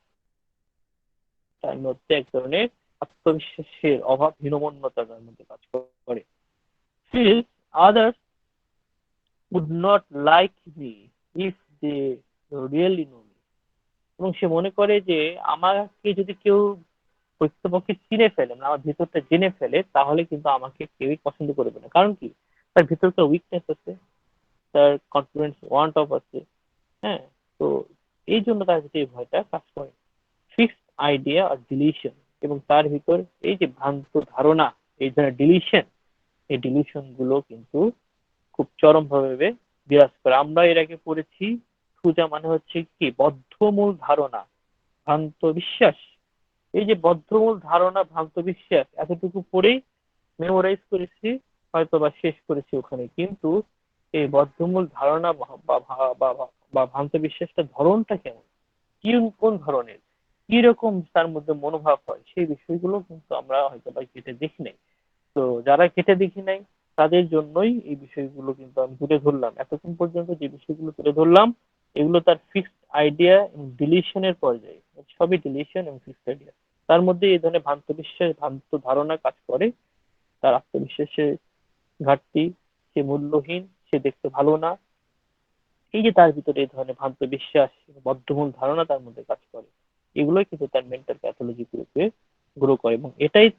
তার মধ্যে এক ধরনের আত্মবিশ্বাসের অভাব, হীনমন্যতা তার মধ্যে কাজ করে। feels others would not like me if they really know me, এবং সে মনে করে যে আমাকে যদি কেউ প্রকৃতপক্ষে চিনে ফেলে, মানে আমার ভিতরটা জেনে ফেলে, তাহলে কিন্তু আমাকে কেউই পছন্দ করবে না। কারণ কি, তার ভিতরকার উইকনেস আছে, তার কনফিডেন্স ওয়ান্ট অফ আছে, হ্যাঁ। তো এই জন্য তার ভিতরে এই ভয়টা কাজ করে। ফিক্সড আইডিয়া আর ডিলিশন, এবং তার ভিতর এই যে ভ্রান্ত ধারণা, এই ধরনের ডিলিশন, এই ডিলিশন গুলো কিন্তু খুব চরম ভাবে বিরাজ করে। আমরা এর আগে পড়েছি পূজা মানে হচ্ছে কি, বদ্ধমূল ধারণা, ভ্রান্ত বিশ্বাস। এই যে বদ্ধমূল ধারণা, ভ্রান্ত বিশ্বাস, এতটুকু পড়েই মেমোরাইজ করেছি, হয়তো বা শেষ করেছি ওখানে। কিন্তু এই বদ্ধমূল ধারণা বা ভ্রান্ত বিশ্বাসটা ধরনটা কেমন, কি, কোন ধরনের, কি রকম তার মধ্যে মনোভাব হয়, সেই বিষয়গুলো কিন্তু আমরা হয়তো বা কেটে দেখি নাই। তো যারা কেটে দেখি নাই, তাদের জন্যই এই বিষয়গুলো কিন্তু আমি তুলে ধরলাম। এতক্ষণ পর্যন্ত যে বিষয়গুলো তুলে ধরলাম, এগুলো তার ফিক্সড আইডিয়া এবং ডিলিশনের পর্যায়ে, সবই ডিলিশন এবং ফিক্সড আইডিয়া। তার মধ্যে এই ধরনের ভ্রান্ত বিশ্বাস, ভ্রান্ত ধারণা কাজ করে, তার আত্মবিশ্বাসের ঘাটতি, সে মূল্যহীন, সে দেখতে ভালো না, এই যে তার ভিতরে এই ধরনের ভ্রান্ত বিশ্বাস, বদ্ধমূল ধারণা তার মধ্যে কাজ করে, এগুলোই কিন্তু তার মেন্টাল প্যাথোলজি গুলোকে গ্রো করে, এবং এটাই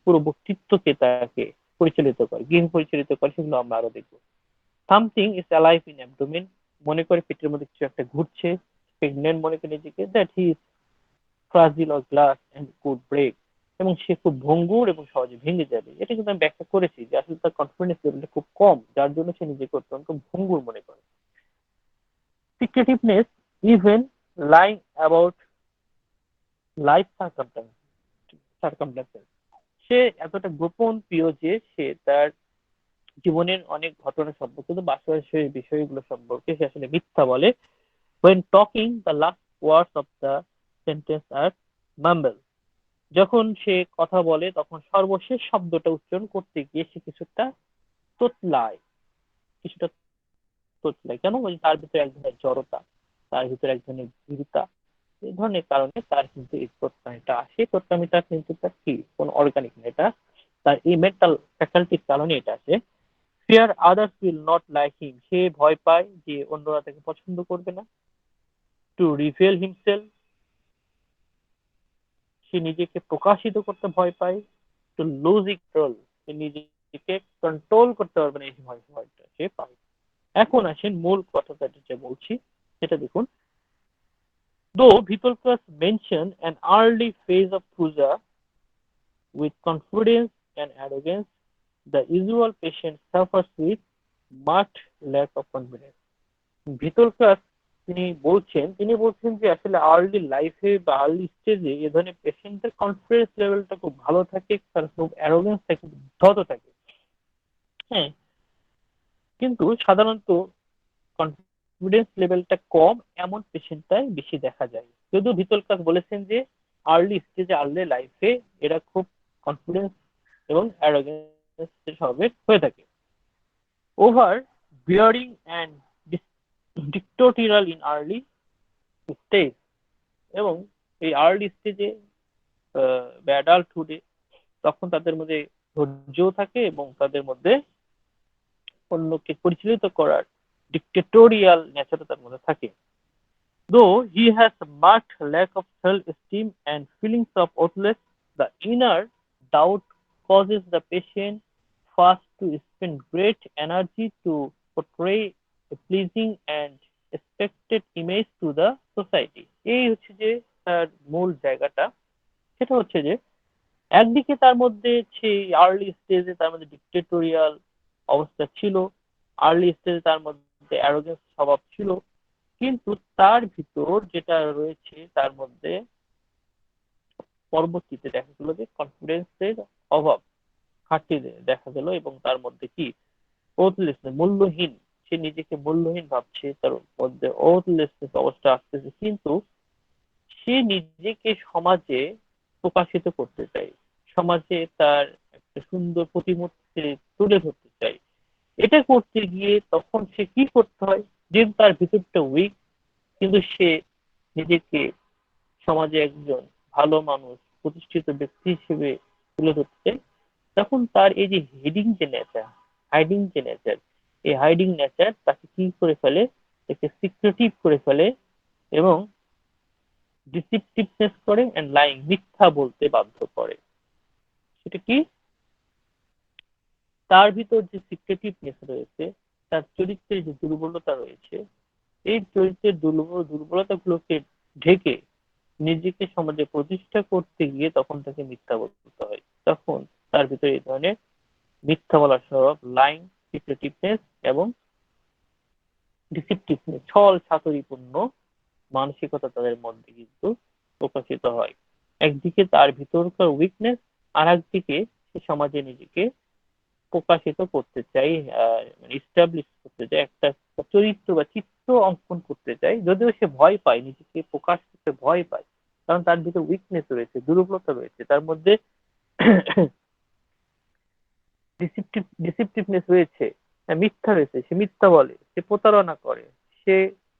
পুরো ব্যক্তিত্বকে তাকে পরিচালিত করে। কিভাবে পরিচালিত করে সেগুলো আমরা আরো দেখবো। Something is alive in abdomen, মনে করে পেটের মধ্যে কিছু একটা ঘুরছে। প্রেগনেন্ট মনে করে নিজেকে, that he is fragile or glass and could break, এবং সে খুব ভঙ্গুর এবং সহজে ভেঙে যাবে। এটা কিন্তু আমি ব্যাখ্যা করেছি যে আসলে তার কনফিডেন্স লেভেলটা খুব কম, যার জন্য সে নিজেকে অত্যন্ত ভঙ্গুর মনে করে। secretiveness, even lying about life circumstances, সে এতটা গোপন প্রিয় যে সে তার জীবনের অনেক ঘটনা সম্পর্কে, বাস্তবের বিষয়গুলো সম্পর্কে সে আসলে মিথ্যা বলে। when talking the last words of the sentence are mumble, যখন সে কথা বলে তখন সর্বশেষ শব্দটা উচ্চারণ করতে গিয়ে সে কিছুটা তোতলায়, কিছুটা তোতলায়। কেন? ওই তার ভিতরে এক ধরনের জড়তা, তার ভিতরে এক ধরনের ভীরুতা, এই ধরনের কারণে তার কিন্তু এই প্রত্যয়টা আসে। প্রত্যয়টা কিন্তু তার কি, কোন অর্গানিক না, এটা তার এই মেন্টাল ফ্যাকাল্টির কারণে এটা আসে। Fear others will not like him, সে ভয় পায় যে অন্যরা তাকে পছন্দ করবে না। টু রিভেল হিমসেলফ, সে নিজেকে প্রকাশিত করতে ভয় পায়। টু লুজ কন্ট্রোল, সে নিজেকে কন্ট্রোল করতে পারবে না, এই ভয়টা সে পায়। এখন আসেন মূল কথাটা যেটা বলছি সেটা দেখুন। Though Vithoulkas mention an early phase of puja with confidence and arrogance, the usual patient suffers with much lack of confidence. ভিতরকার তিনি বলছেন যে আসলে আর্লি লাইফে বা আর্লি স্টেজে এ ধরনের পেশেন্টের কনফিডেন্স লেভেলটা খুব ভালো থাকে, তার খুব অ্যারোগেন্স থাকে, উদ্ধত থাকে। হ্যাঁ, কিন্তু সাধারণত কনফিডেন্স লেভেলটা কম এমন পেশেন্টটাই বেশি দেখা যায়। যদিও ভিতরকার বলেছেন যে আর্লি স্টেজে আর্লি লাইফে এরা খুব কনফিডেন্স এবং অ্যারোগেন্স স্বভাবের হয়ে থাকে। Over bearing and dictatorial in early stage, এবং এই আর্লি স্টেজে বা অ্যাডাল্টহুডে তখন তাদের মধ্যে ধৈর্যও থাকে এবং তাদের মধ্যে অন্যকে পরিচালিত করার ডিক্টেটোরিয়াল নেচার তার মধ্যে থাকে। Though he has a marked lack of self-esteem and feelings of worthlessness, the inner doubt causes the patient first to spend great energy to portray a pleasing and expected image to the society. এই হচ্ছে যে তার মূল জায়গাটা। সেটা হচ্ছে যে একদিকে তার মধ্যে সেই আর্লি স্টেজে তার মধ্যে ডিক্টেটোরিয়াল অবস্থা ছিল, আর্লি স্টেজে তার মধ্যে অ্যারোগেন্স স্বভাব ছিল, কিন্তু তার ভিতর যেটা রয়েছে তার মধ্যে পরবর্তীতে দেখা গেল যে কনফিডেন্সের অভাব, ঘাটতি দেখা গেল, এবং তার মধ্যে কি ওথলেসনেস, মূল্যহীন, সে নিজেকে মূল্যহীন ভাবছে, তার মধ্যে ওথলেসনেস অবস্থা আসতেছে, কিন্তু সে নিজেকে সমাজে প্রকাশিত করতে চায়, সমাজে তার একটা সুন্দর প্রতিমূর্তি তুলে ধরতে চায়। এটা করতে গিয়ে তখন সে কি করতে হয়, যে তার ভিতরটা উইক, কিন্তু সে নিজেকে সমাজে একজন ভালো মানুষ, প্রতিষ্ঠিত ব্যক্তি হিসেবে তুলে ধরতে, তখন তার এই যে হাইডিং যে নেচার, এই হাইডিং নেচার তাকে কি করে ফেলে, তাকে সিক্রেটিভ করে ফেলে এবং ডিসিপটিভনেস করে এন্ড লাইং, মিথ্যা বলতে বাধ্য করে। সেটা কি, তার ভিতর যে সিক্রেটিভনেস রয়েছে, তার চরিত্রের যে দুর্বলতা রয়েছে, এই চরিত্রের দুর্বলতা গুলোকে ঢেকে নিজেকে সমাজে প্রতিষ্ঠা করতে গিয়ে তখন তাকে মিথ্যা বলতে হয়। তখন তার ভিতরে এই ধরনের মিথ্যা বলার স্বভাব, লাইং, সিক্রেটিভনেস এবং ডিসিপটিভনেস, ছল চাতুরিপূর্ণ মানসিকতা তাদের মধ্যে কিন্তু প্রকাশিত হয়। একদিকে তার ভিতরকার উইকনেস, আর একদিকে সে সমাজে নিজেকে প্রকাশিত করতে চাই, ইস্টাবলিশ করতে চাই, একটা চরিত্র বা চিত্র অঙ্কন করতে চাই, যদিও সে ভয় পায়, নিজেকে প্রকাশ করতে ভয় পায়, কারণ তার ভিতরে উইকনেস রয়েছে, দুর্বলতা রয়েছে, তার মধ্যে ডিসিপটিভনেস রয়েছে, মিথ্যা রয়েছে, সে মিথ্যা বলে, সে প্রতারণা করে, সে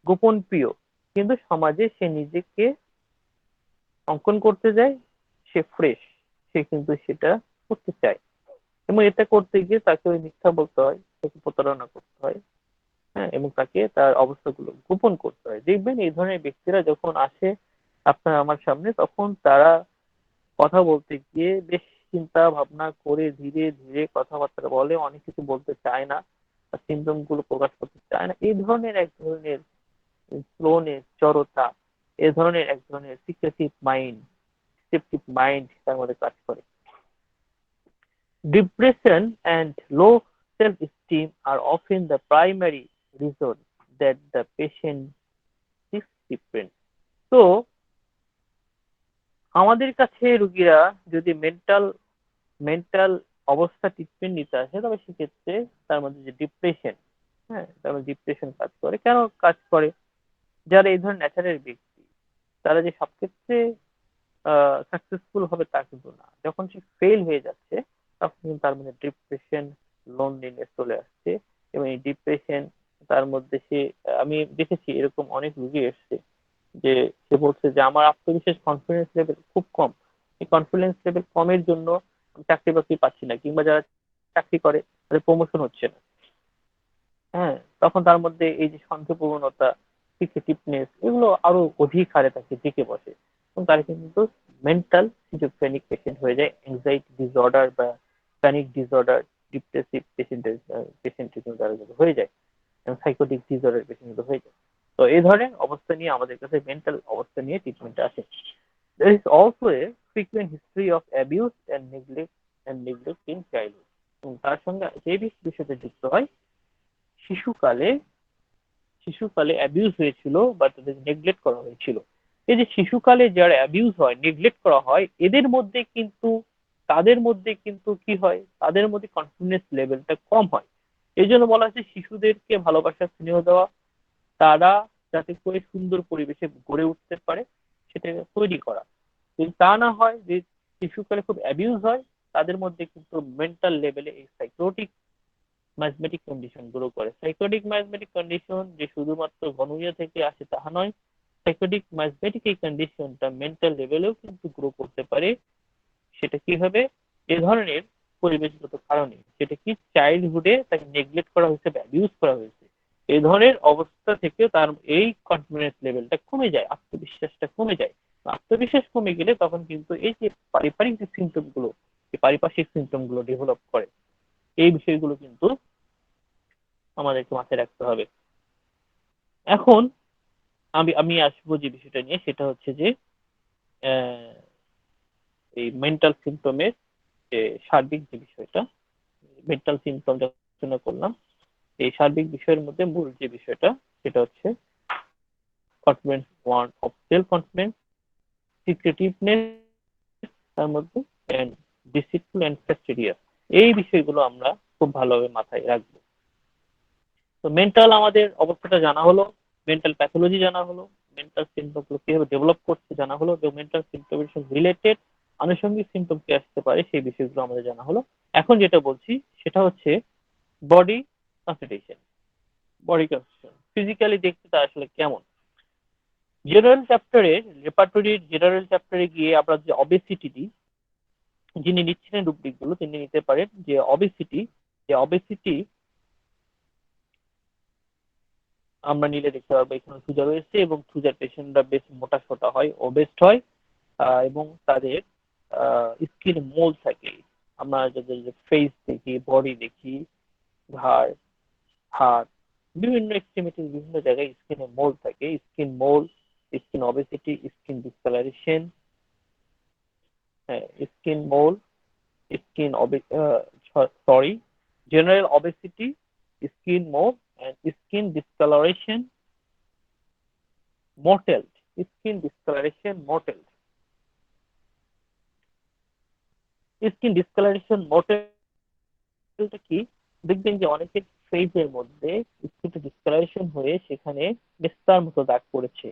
গোপন প্রিয়, কিন্তু সমাজে সে নিজেকে অঙ্কন করতে যায়, সে ফ্রেশ, সে কিন্তু সেটা করতে চায়, এবং এটা করতে গিয়ে তাকে ওই মিথ্যা বলতে হয়, তাকে প্রতারণা করতে হয়, হ্যাঁ, এবং তাকে তার অবস্থাগুলো গোপন করতে হয়। দেখবেন এই ধরনের ব্যক্তিরা যখন আসে আপনার আমার সামনে, তখন তারা কথা বলতে গিয়ে বেশ চিন্তা ভাবনা করে ধীরে ধীরে কথাবার্তা বলে, অনেক কিছু বলতে চায় না, সিমটম গুলো প্রকাশ করতে চায় না। এই ধরনের এক ধরনের স্লোনেস, জড়তা, এ ধরনের এক ধরনের সিক্রেটিভ মাইন্ড, ডিসেপটিভ মাইন্ড তার মধ্যে কাজ করে। Depression and low self-esteem are often the primary reason that the patient is different. তো আমাদের কাছে রোগীরা যদি মেন্টাল অবস্থা ট্রিটমেন্ট নিতে আসে, তবে সেক্ষেত্রে তার মধ্যে যে ডিপ্রেশন, হ্যাঁ, তার মধ্যে ডিপ্রেশন কাজ করে। কেন কাজ করে? যারা এই ধরনের ন্যাচারের ব্যক্তি, তারা যে সব ক্ষেত্রে সাকসেসফুল হবে তা কিন্তু না। যখন সে ফেল হয়ে যাচ্ছে, তখন কিন্তু তার মধ্যে ডিপ্রেশন, লোনলিনেস চলে আসছে, এবং এই ডিপ্রেশন তার মধ্যে সে, আমি দেখেছি এরকম অনেক রুগী এসছে যে সে বলছে যে আমার আত্মবিশ্বাস, কনফিডেন্স লেভেল খুব কম, এই কনফিডেন্স লেভেল কমের জন্য আমি চাকরি বাকরি পাচ্ছি না, কিংবা যারা চাকরি করে তাদের প্রমোশন হচ্ছে না। হ্যাঁ, তখন তার মধ্যে এই যে সন্দেহ প্রবণতা, সিক্রেটিভনেস, এগুলো আরো অধিক হারে তাকে দিকে বসে, এবং তার কিন্তু মেন্টাল সিজোফ্রেনিক পেশেন্ট হয়ে যায়, এংজাইটি ডিসঅর্ডার বা প্যানিক ডিসঅর্ডার, ডিপ্রেসিভ পেশেন্টের কিন্তু তারা কিন্তু হয়ে যায়, এবং সাইকোটিক ডিসঅর্ডার পেশেন্ট হয়ে যায়। তো এই ধরনের অবস্থা নিয়ে আমাদের কাছে, মেন্টাল অবস্থা নিয়ে ট্রিটমেন্ট আসে। There is also a frequent history of abuse and neglect in childhood, এবং তার সঙ্গে যে বিষয়টা যুক্ত হয়, শিশুকালে শিশুকালে অ্যাবিউজ হয়েছিল বা তাদের নেগলেক্ট করা হয়েছিল। এই যে শিশুকালে যারা অ্যাবিউজ হয়, নেগলেক্ট করা হয়, তাদের মধ্যে কিন্তু কি হয়, তাদের মধ্যে কনফিডেন্স লেভেলটা কম হয়। এই জন্য বলা হচ্ছে শিশুদেরকে ভালোবাসা, স্নেহ দেওয়া, তারা যাতে করে সুন্দর পরিবেশে গড়ে উঠতে পারে সেটা তৈরি করা। যদি তা না হয়, যে শিশুকালে খুব অ্যাবিউজ হয়, তাদের মধ্যে কিন্তু মেন্টাল লেভেলে এই সাইকোটিক ম্যাজমেটিক কন্ডিশন গ্রো করে। সাইকোটিক ম্যাজমেটিক কন্ডিশন যে শুধুমাত্র গনোরিয়া থেকে আসে তাহা নয়, সাইকোটিক ম্যাজমেটিক এই কন্ডিশনটা মেন্টাল লেভেলেও কিন্তু গ্রো করতে পারে। সেটা কিভাবে? এ ধরনের পরিবেশগত কারণে, সেটা কি চাইল্ডহুডে তাকে নেগলেক্ট করা হয়েছে বা অ্যাবিউজ করা হয়েছে, এই ধরনের অবস্থা থেকে তার এই কনফিডেন্স লেভেলটা কমে যায়, আত্মবিশ্বাসটা কমে যায়। আত্মবিশ্বাস কমে গেলে তখন কিন্তু এই যে পারিবারিক যে সিমটম গুলো, এই পারিপার্শ্বিক সিমটম গুলো ডেভেলপ করে। এই বিষয়গুলো কিন্তু আমাদেরকে মাথায় রাখতে হবে। এখন আমি আমি আসবো যে বিষয়টা নিয়ে, সেটা হচ্ছে যে এই মেন্টাল সিমটমের যে সার্বিক যে বিষয়টা, মেন্টাল সিমটম আলোচনা করলাম, এই সার্বিক বিষয়ের মধ্যে মূল যে বিষয়টা সেটা হচ্ছে confidence, want of self confidence, secretiveness, তার মধ্যে ডিসিপ্লিন এন্ড ফ্যাস্টিডিয়াস। এই বিষয়গুলো আমরা খুব ভালোভাবে মাথায় রাখবো। তো মেন্টাল আমাদের অবস্থাটা জানা হলো, মেন্টাল প্যাথোলজি জানা হলো, মেন্টাল সিমটম গুলো কিভাবে ডেভেলপ করছে জানা হলো, এবং মেন্টাল সিমটমের সঙ্গে রিলেটেড আনুষঙ্গিক সিমটম কি আসতে পারে সেই বিষয়গুলো আমাদের জানা হলো। এখন যেটা বলছি সেটা হচ্ছে body consideration. Body consideration physically দেখতে তা আসলে কেমন। জেনারেল চ্যাপ্টারের রেপার্টরির জেনারেল চ্যাপ্টারে গিয়ে আমরা যে অবেসিটি, যিনি নিচ্ছেন রুব্রিক গুলো তিনি নিতে পারেন যে অবেসিটি আমরা নিলে দেখতে পারবো এখানে থুজা রয়েছে, এবং থুজার পেশেন্টরা বেশ মোটা সোটা হয়, ওবেস্ট হয়, এবং তাদের স্কিন মোল থাকে। আমরা যাদের ফেস দেখি, বডি দেখি, ঘাড়, হাত, বিভিন্ন এক্সট্রিমিটি, বিভিন্ন জায়গায় স্কিনে মোল থাকে। Skin mole, skin obesity, skin discolouration, skin mole, skin sorry, general obesity, skin mole, and skin discoloration, mottled, skin discoloration, mottled, skin discoloration, mottled কি? দেখবেন যে অনেকের ফেসের মধ্যে স্কিনটা ডিসকালারেশন হয়ে সেখানে মেস্তার মতো দাগ পড়েছে,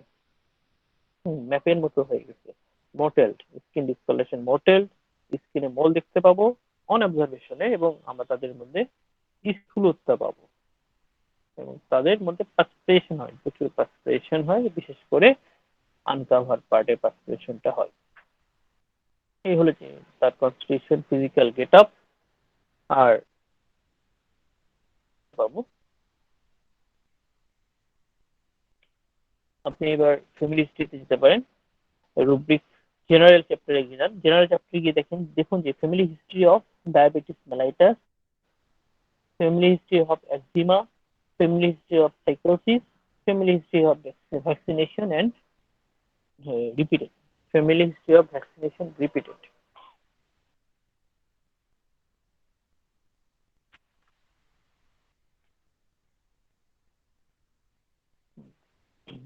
ম্যাপের মতো হয়ে গেছে। মটেলড, স্কিন ডিসকালারেশন মটেলড, স্কিনে মোল দেখতে পাবো অন অবজারভেশনে, এবং আমরা তাদের মধ্যে স্থূলতা পাবো, এবং তাদের মধ্যে পার্সপিরেশন হয়, প্রচুর পার্সপিরেশন হয়, বিশেষ করে আনকাভার পার্টে পার্সপিরেশনটা হয়। এই হলো যে তার কনস্টিটিউশন, ফিজিক্যাল গেট আপ। আর বাবু আপনি এবার ফ্যামিলি হিস্ট্রিতে যেতে পারেন। রুব্রিক জেনারেল চ্যাপ্টারে গিয়ে যান, জেনারেল চ্যাপ্টারে গিয়ে দেখুন যে family history of diabetes mellitus, family history of eczema, family history of psychosis, family history of vaccination and repeated, family history of vaccination repeated।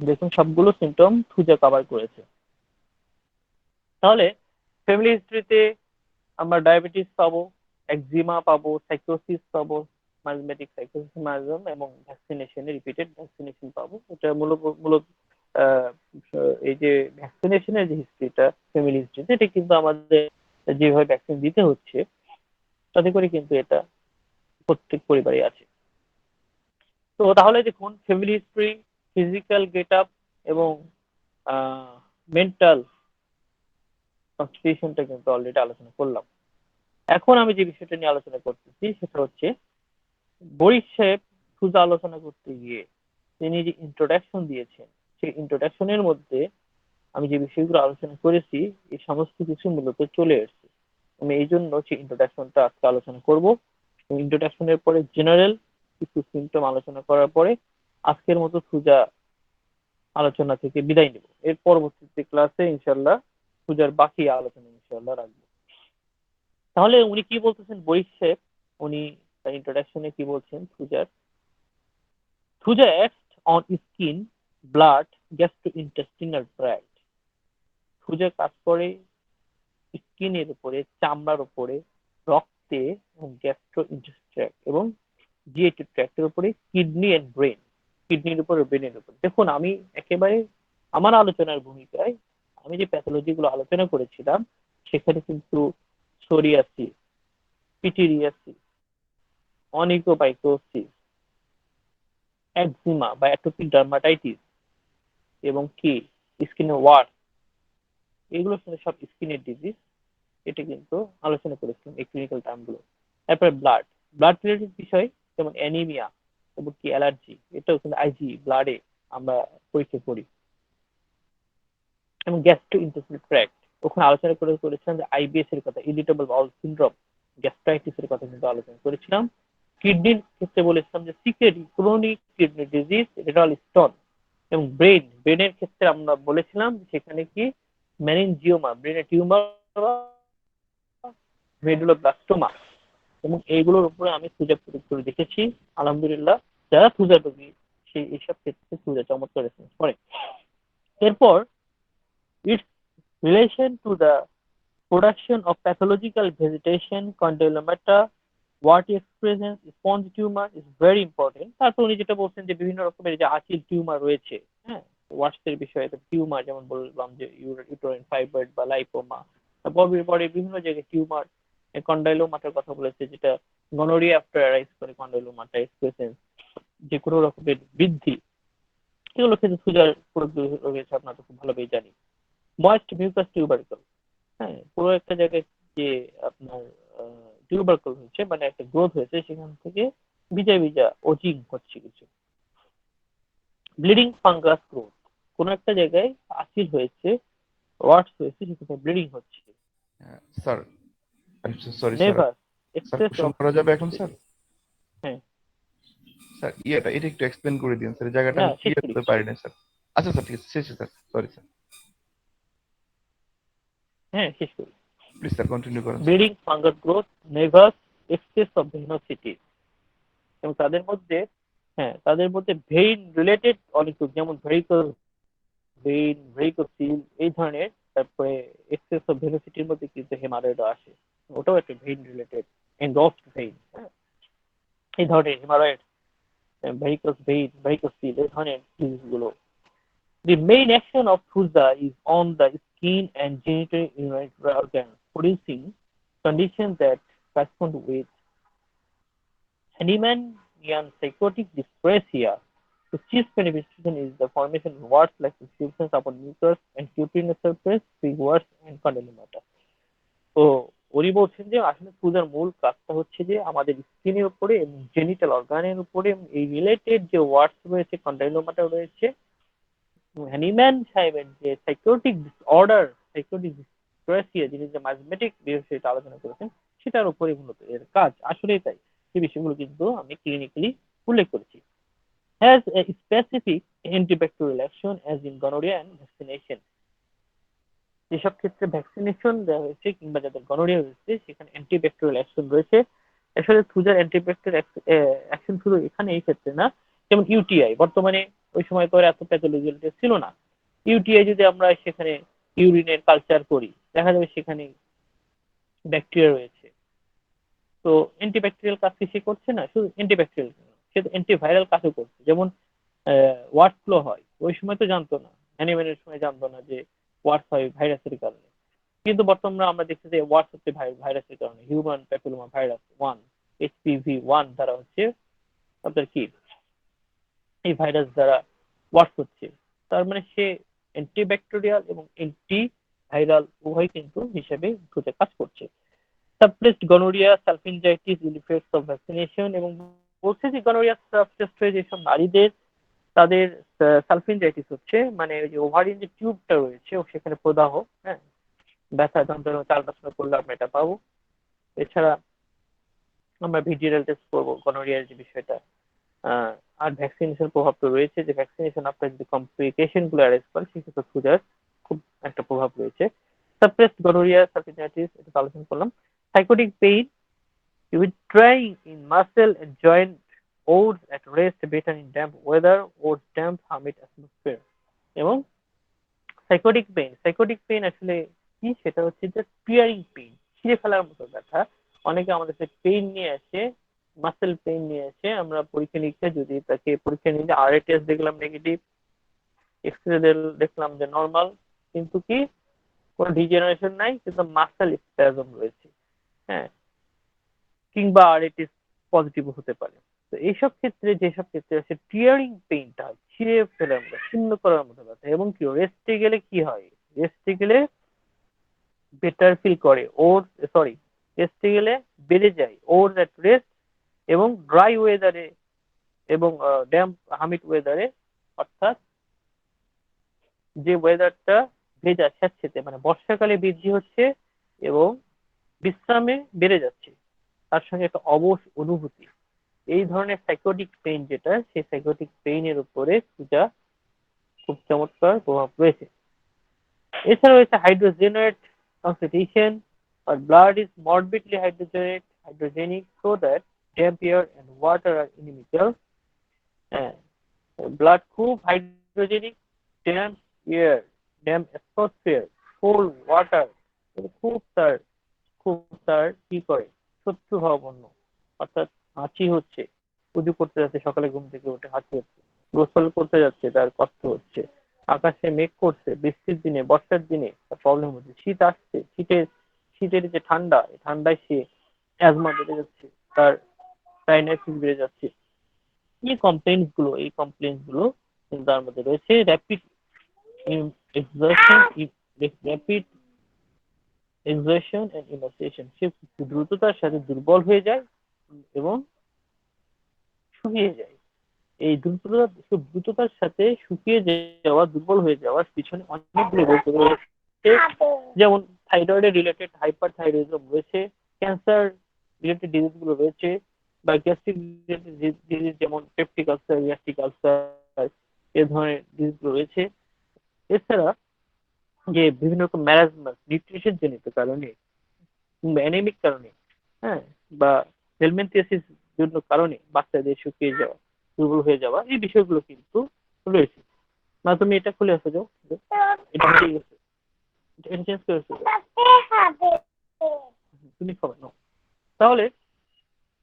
দেখুন সবগুলো সিমটম থুজা কভার করেছে। তাহলে ফ্যামিলি হিস্ট্রিতে আমরা ডায়াবেটিস পাবো, একজিমা পাবো, সাইকোসিস পাবো, মাইজমেটিক সাইকোসিস মাইজম, এবং ভ্যাকসিনেশনে রিপিটেড ভ্যাকসিনেশন পাবো। এটা মূলত এই যে ভ্যাকসিনেশনের যে হিস্ট্রিটা ফ্যামিলি হিস্ট্রিতে, এটা কিন্তু আমাদের যেভাবে ভ্যাকসিন দিতে হচ্ছে তাতে করে কিন্তু এটা প্রত্যেক পরিবারে আছে। তো তাহলে দেখুন family history, physical get up, এবং মেন্টাল কনস্টিটিউশনটা কিন্তু অলরেডি আলোচনা করলাম। এখন আমি যে বিষয়টা নিয়ে আলোচনা করতেছি সেটা হচ্ছে বরিশ সাহেব থুজা আলোচনা করতে গিয়ে তিনি যে ইন্ট্রোডাকশন দিয়েছেন, সেই ইন্ট্রোডাকশনের মধ্যে আমি যে বিষয়গুলো আলোচনা করেছি এই সমস্ত কিছু মূলত চলে এসেছে। আমি এই জন্য সেই ইন্ট্রোডাকশনটা আজকে আলোচনা করব। ইন্ট্রোডাকশনের পরে জেনারেল কিছু সিমটম আলোচনা করার পরে আজকের মতো থুজা আলোচনা থেকে বিদায় নেব। এর পরবর্তীতে ক্লাসে ইনশাল্লাহ থুজার বাকি আলোচনা ইনশাল্লাহ রাখবো। তাহলে উনি কি বলতেছেন বরিশ সাহেব, উনি তার ইন্ট্রোডাকশনে কি বলছেন Thuja acts on skin, blood, gastrointestinal tract. সুজা কাজ করে স্কিনের উপরে, চামড়ার উপরে, রক্তে এবং গ্যাস্ট্রোইন্টেস্টাইনাল এবং জিআইটি ট্র্যাক্টের উপরে, কিডনি এন্ড ব্রেন, কিডনির উপর ব্রেনের উপর। দেখুন আমি একেবারে আমার আলোচনার ভূমিকায় আমি যে প্যাথোলজি গুলো আলোচনা করেছিলাম সেখানে কিন্তু সোরিয়াসিস, পিটিরিয়াসিস, অনিকোপাইকোসিস, একজিমা বা অ্যাটোপিক ডার্মাটাইটিস এবং কি স্কিনের ওয়ার্ম, এগুলো সব স্কিনের ডিজিজ, এটা কিন্তু আলোচনা করেছিলাম এই ক্লিনিক্যাল টার্মগুলো। তারপরে ব্লাড, ব্লাড রিলেটেড বিষয় যেমন অ্যানিমিয়া এবং কি অ্যালার্জি, এটাও কিন্তু আইজি ব্লাডে আমরা পরীক্ষা করি। এবং গ্যাস্ট্রোইন্টেস্টিনাল ট্র্যাক্ট, ওখানে আলোচনা করেছিলাম যে আইবিএস এর কথা, ইরিটেবল বাউল সিনড্রোম, গ্যাস্ট্রাইটিস এর কথা কিন্তু আলোচনা করেছিলাম। কিডনির ক্ষেত্রে বলেছিলাম যে CKD, chronic kidney disease, renal stone. এবং ব্রেনের ক্ষেত্রে আমরা বলেছিলাম সেখানে কি মেনিনজিওমা, ব্রেনের টিউমার, মেডুলোব্লাস্টোমা। এবং এইগুলোর উপরে আমি সুজা প্রয়োগ করে দেখেছি। আলহামদুলিল্লাহ যারা সুজা রোগী সেই এইসব ক্ষেত্রে সুজা চমৎকার রেসপন্স করে। এরপর its relation to the production of pathological vegetation, condylomata, warty excrescence, sponge tumor is very important. তারপর উনি যেটা বলছেন যে বিভিন্ন রকমের যে আচিল টিউমার রয়েছে, হ্যাঁ, ওয়াটসের বিষয়ে টিউমার যেমন বললাম যে ইউটেরাইন ফাইব্রয়েড বা লাইপোমা, বডির পরে বিভিন্ন জায়গায় টিউমার, কন্ডাইলোমাটার কথা বলেছে যেটা গনোরিয়া আফটার অ্যারাইজ করে, কন্ডাইলোমাটা এক্সপ্রেসেন্স, যে কোনো রকমের বৃদ্ধি, এগুলো ক্ষেত্রে সুজার প্রয়োগ রয়েছে, আপনারা তো খুব ভালোভাবেই জানি। ময়েস্ট মিউকাস টিউবারকল, হ্যাঁ, পুরো একটা জায়গায় যে আপনার টিউবারকল হয়েছে মানে একটা গ্রোথ হয়েছে, সেখান থেকে ভিজা ভিজা ওজিং হচ্ছে কিছু। ব্লিডিং ফাঙ্গাস গ্রোথ, কোন একটা জায়গায় আঁচিল হয়েছে, ওয়ার্ডস হয়েছে, সেখানে ব্লিডিং হচ্ছে। Sir sorry sir, never sir access question of, করা যাবে এখন স্যার? হ্যাঁ স্যার এটা একটু এক্সপ্লেন করে দিন স্যার, জায়গাটা না আমি শেষ ক্লিয়ার করি, করতে পারি না স্যার। আচ্ছা স্যার ঠিক আছে, শেষ স্যার, সরি স্যার, হ্যাঁ শেষ করি। প্লিজ স্যার কন্টিনিউ করুন। Bleeding fungus growth, never excess of venosity, এবং তাদের মধ্যে, হ্যাঁ তাদের মধ্যে ভেইন রিলেটেড অনেক রোগ, যেমন ভেইন, ভেরিকোসিল, এই ধরনের। তারপরে এক্সেস অফ ভেলোসিটির মধ্যে কিন্তু হেমারয়েড আসে, ওটাও একটা ভেইন রিলেটেড, এনডোস্ট ভেইন, এই ধরনের হেমারয়েড, ভেরিকোস ভেইন, ভেরিকোসিল, এই ধরনের ডিজিজগুলো। The main action of Thuja is on the skin and genital organs, producing conditions that correspond with Hahnemannian psychotic dysprasia. The chief manifestation is the formation of warts like inscriptions upon mucus and cutaneous surface, figures and condylomata. তো উনি বলছেন যে আসলে পূজার মূল কাজটা হচ্ছে যে আমাদের স্কিনের উপরে এবং জেনিটাল অর্গানের উপরে এই রিলেটেড যে ওয়ার্ডস রয়েছে, কন্ডাইলোমাটা রয়েছে, হ্যানিম্যান সাহেবের যে সাইকোটিক ডিসঅর্ডার, সাইকোটিক ডিসপ্রেসিয়া, যিনি যে ম্যাজমেটিক বিষয়টা আলোচনা করেছেন, সেটার উপরে মূলত এর কাজ। আসলেই তাই, সেই বিষয়গুলো কিন্তু আমি ক্লিনিক্যালি উল্লেখ করেছি। Has a specific antibacterial action as in gonorrhoea and vaccination. যেসব ক্ষেত্রে ভ্যাকসিনেশন দেওয়া হয়েছে কিংবা যাদের গনোরিয়া হয়েছে সেখানে অ্যান্টিব্যাকটেরিয়াল অ্যাকশন রয়েছে। আসলে থুজার অ্যান্টিব্যাকটেরিয়াল অ্যাকশন শুধু এখানে এই ক্ষেত্রে না, যেমন ইউটিআই, বর্তমানে ওই সময় তো এত প্যাথোলজি ছিল না। ইউটিআই যদি আমরা সেখানে ইউরিনের কালচার করি, দেখা যাবে সেখানে ব্যাকটেরিয়া রয়েছে। তো অ্যান্টিব্যাকটেরিয়াল কাজ কি সে করছে না? শুধু অ্যান্টিব্যাকটেরিয়াল, সে তো অ্যান্টিভাইরাল কাজও করছে। যেমন ওয়ার্ড ফ্লো হয়, ওই সময় তো জানতো না, অ্যানিমেলের সময় জানতো না যে ওয়ার্ড হয় ভাইরাসের কারণে, কিন্তু বর্তমানে আমরা দেখছি যে ওয়ার্ড হচ্ছে ভাইরাসের কারণে, হিউম্যান প্যাপিলোমা ভাইরাস 1, HPV1 দ্বারা হচ্ছে আপনার কি এই ভাইরাস দ্বারা ওয়ার্ক হচ্ছে। তার মানে সে অ্যান্টিব্যাকটেরিয়াল এবং অ্যান্টি ভাইরাল উভয় কিন্তু হিসেবে দুটো কাজ করছে। Suppressed gonorrhoea, salpingitis, effects of vaccination, এবং বলছে যে গনোরিয়া সাপ্রেসড হয়ে যেসব নারীদের তাদের সালফিনজাইটিস হচ্ছে, মানে ওই যে ওভারিন যে টিউবটা রয়েছে ও সেখানে প্রদাহ, হ্যাঁ, ব্যথা যন্ত্রণা চালবাসনা করলে আমরা এটা পাবো। এছাড়া আমরা ভিডিওরাল টেস্ট করবো গনোরিয়ার যে বিষয়টা। আর ভ্যাকসিনেশন প্রভাব তো রয়েছে, যে ভ্যাকসিনেশন আপনার যদি কমপ্লিকেশন গুলো অ্যারেস্ট করে সেক্ষেত্রে সুজার খুব একটা প্রভাব রয়েছে। সাপ্রেসড গনোরিয়া, সালফিনজাইটিস, এটা আলোচনা করলাম। Psychotic pain, withdrawing in muscle and joint odors at rest better in damp weather or damp humid atmosphere. এবং সাইকোটিক পেইন আসলে কি, সেটা হচ্ছে যে টিয়ারিং পেইন, ছিঁড়ে ফেলার মতো ব্যথা। অনেকে আমাদের কাছে পেইন নিয়ে আসে, মাসেল পেইন নিয়ে আসে। আমরা পরীক্ষা নিরীক্ষা যদি তাকে পরীক্ষা নিয়ে আরএ টেস্ট দেখলাম নেগেটিভ, এক্সরে দেখলাম যে নর্মাল, কিন্তু কি কোনো ডিজেনারেশন নাই, কিন্তু মাসেল স্প্যাজম রয়েছে, হ্যাঁ, কিংবা আরএটিস পজিটিভ হতে পারে। তো এইসব ক্ষেত্রে, যেসব ক্ষেত্রে আছে টিয়ারিং পেইনটা, ছিঁড়ে ফেলার মতো, শূন্য করার মতো ব্যথা, এবং কি রেস্টে গেলে কি হয়, রেস্টে গেলে বেটার ফিল করে, ওর সরি রেস্টে গেলে বেড়ে যায় ওর দ্যাট রেস্ট, এবং ড্রাই ওয়েদারে এবং ড্যাম্প হামিড ওয়েদারে, অর্থাৎ যে ওয়েদারটা ভেজা স্যাঁতসেঁতে, মানে বর্ষাকালে বৃদ্ধি হচ্ছে এবং বিশ্রামে বেড়ে যাচ্ছে, তার সঙ্গে একটা অবশ অনুভূতি, এই ধরনের সাইকোটিক পেইন যেটা, সেই সাইকোটিক পেইনের উপরে পূজা খুব চমৎকার প্রভাব রয়েছে। এছাড়া রয়েছে hydrogenate constitution, or blood is morbidly hydrogenic so that damp air and water are inimical. Blood খুব hydrogenic, damp air, damp atmosphere, cold water খুব তার কি করে, শত্রু ভাবাপন্ন। অর্থাৎ হাঁচি হচ্ছে, উজু করতে যাচ্ছে, সকালে ঘুম থেকে উঠে হাঁচি হচ্ছে, গোসল করতে যাচ্ছে তার কষ্ট হচ্ছে, আকাশে মেঘ করছে, বৃষ্টির দিনে, বর্ষার দিনে তার প্রবলেম হচ্ছে, শীত আসছে, শীতের যে ঠান্ডা, এই ঠান্ডায় সে অ্যাজমা বেড়ে যাচ্ছে, তার সাইনাসাইটিস বেড়ে যাচ্ছে। এই কমপ্লেন্টস গুলো কিন্তু তার মধ্যে রয়েছে rapid exertion, rapid exertion and immersion. সে দ্রুততার সাথে দুর্বল হয়ে যায় এবং শুকিয়ে যায়। এই দ্রুততার সাথে শুকিয়ে যাওয়া, দুর্বল হয়ে যাওয়ার পিছনে অনেকগুলো রোগ রয়েছে, যেমন থাইরয়েড রিলেটেড হাইপার থাইরয়েডিজম রয়েছে, ক্যান্সার রিলেটেড ডিজিজ গুলো রয়েছে, বা গ্যাস্ট্রিক রিলেটেড ডিজিজ যেমন পেপটিক আলসার, গ্যাস্ট্রিক আলসার, এ ধরনের ডিজিজ গুলো রয়েছে। এছাড়া যে বিভিন্ন রকম ম্যারাজমাস, নিউট্রিশন জনিত কারণে কিংবা অ্যানেমিক কারণে, হ্যাঁ, বা হেলমেন্থিয়াসিস জন্য কারণে বাচ্চাদের শুকিয়ে যাওয়া, দুর্বল হয়ে যাওয়া, এই বিষয়গুলো কিন্তু রয়েছে। না তুমি এটা খুলে আসো, যাও, এটা ঠিক আছে, এটা চেঞ্জ করে আসো, তুমি খাবে না। তাহলে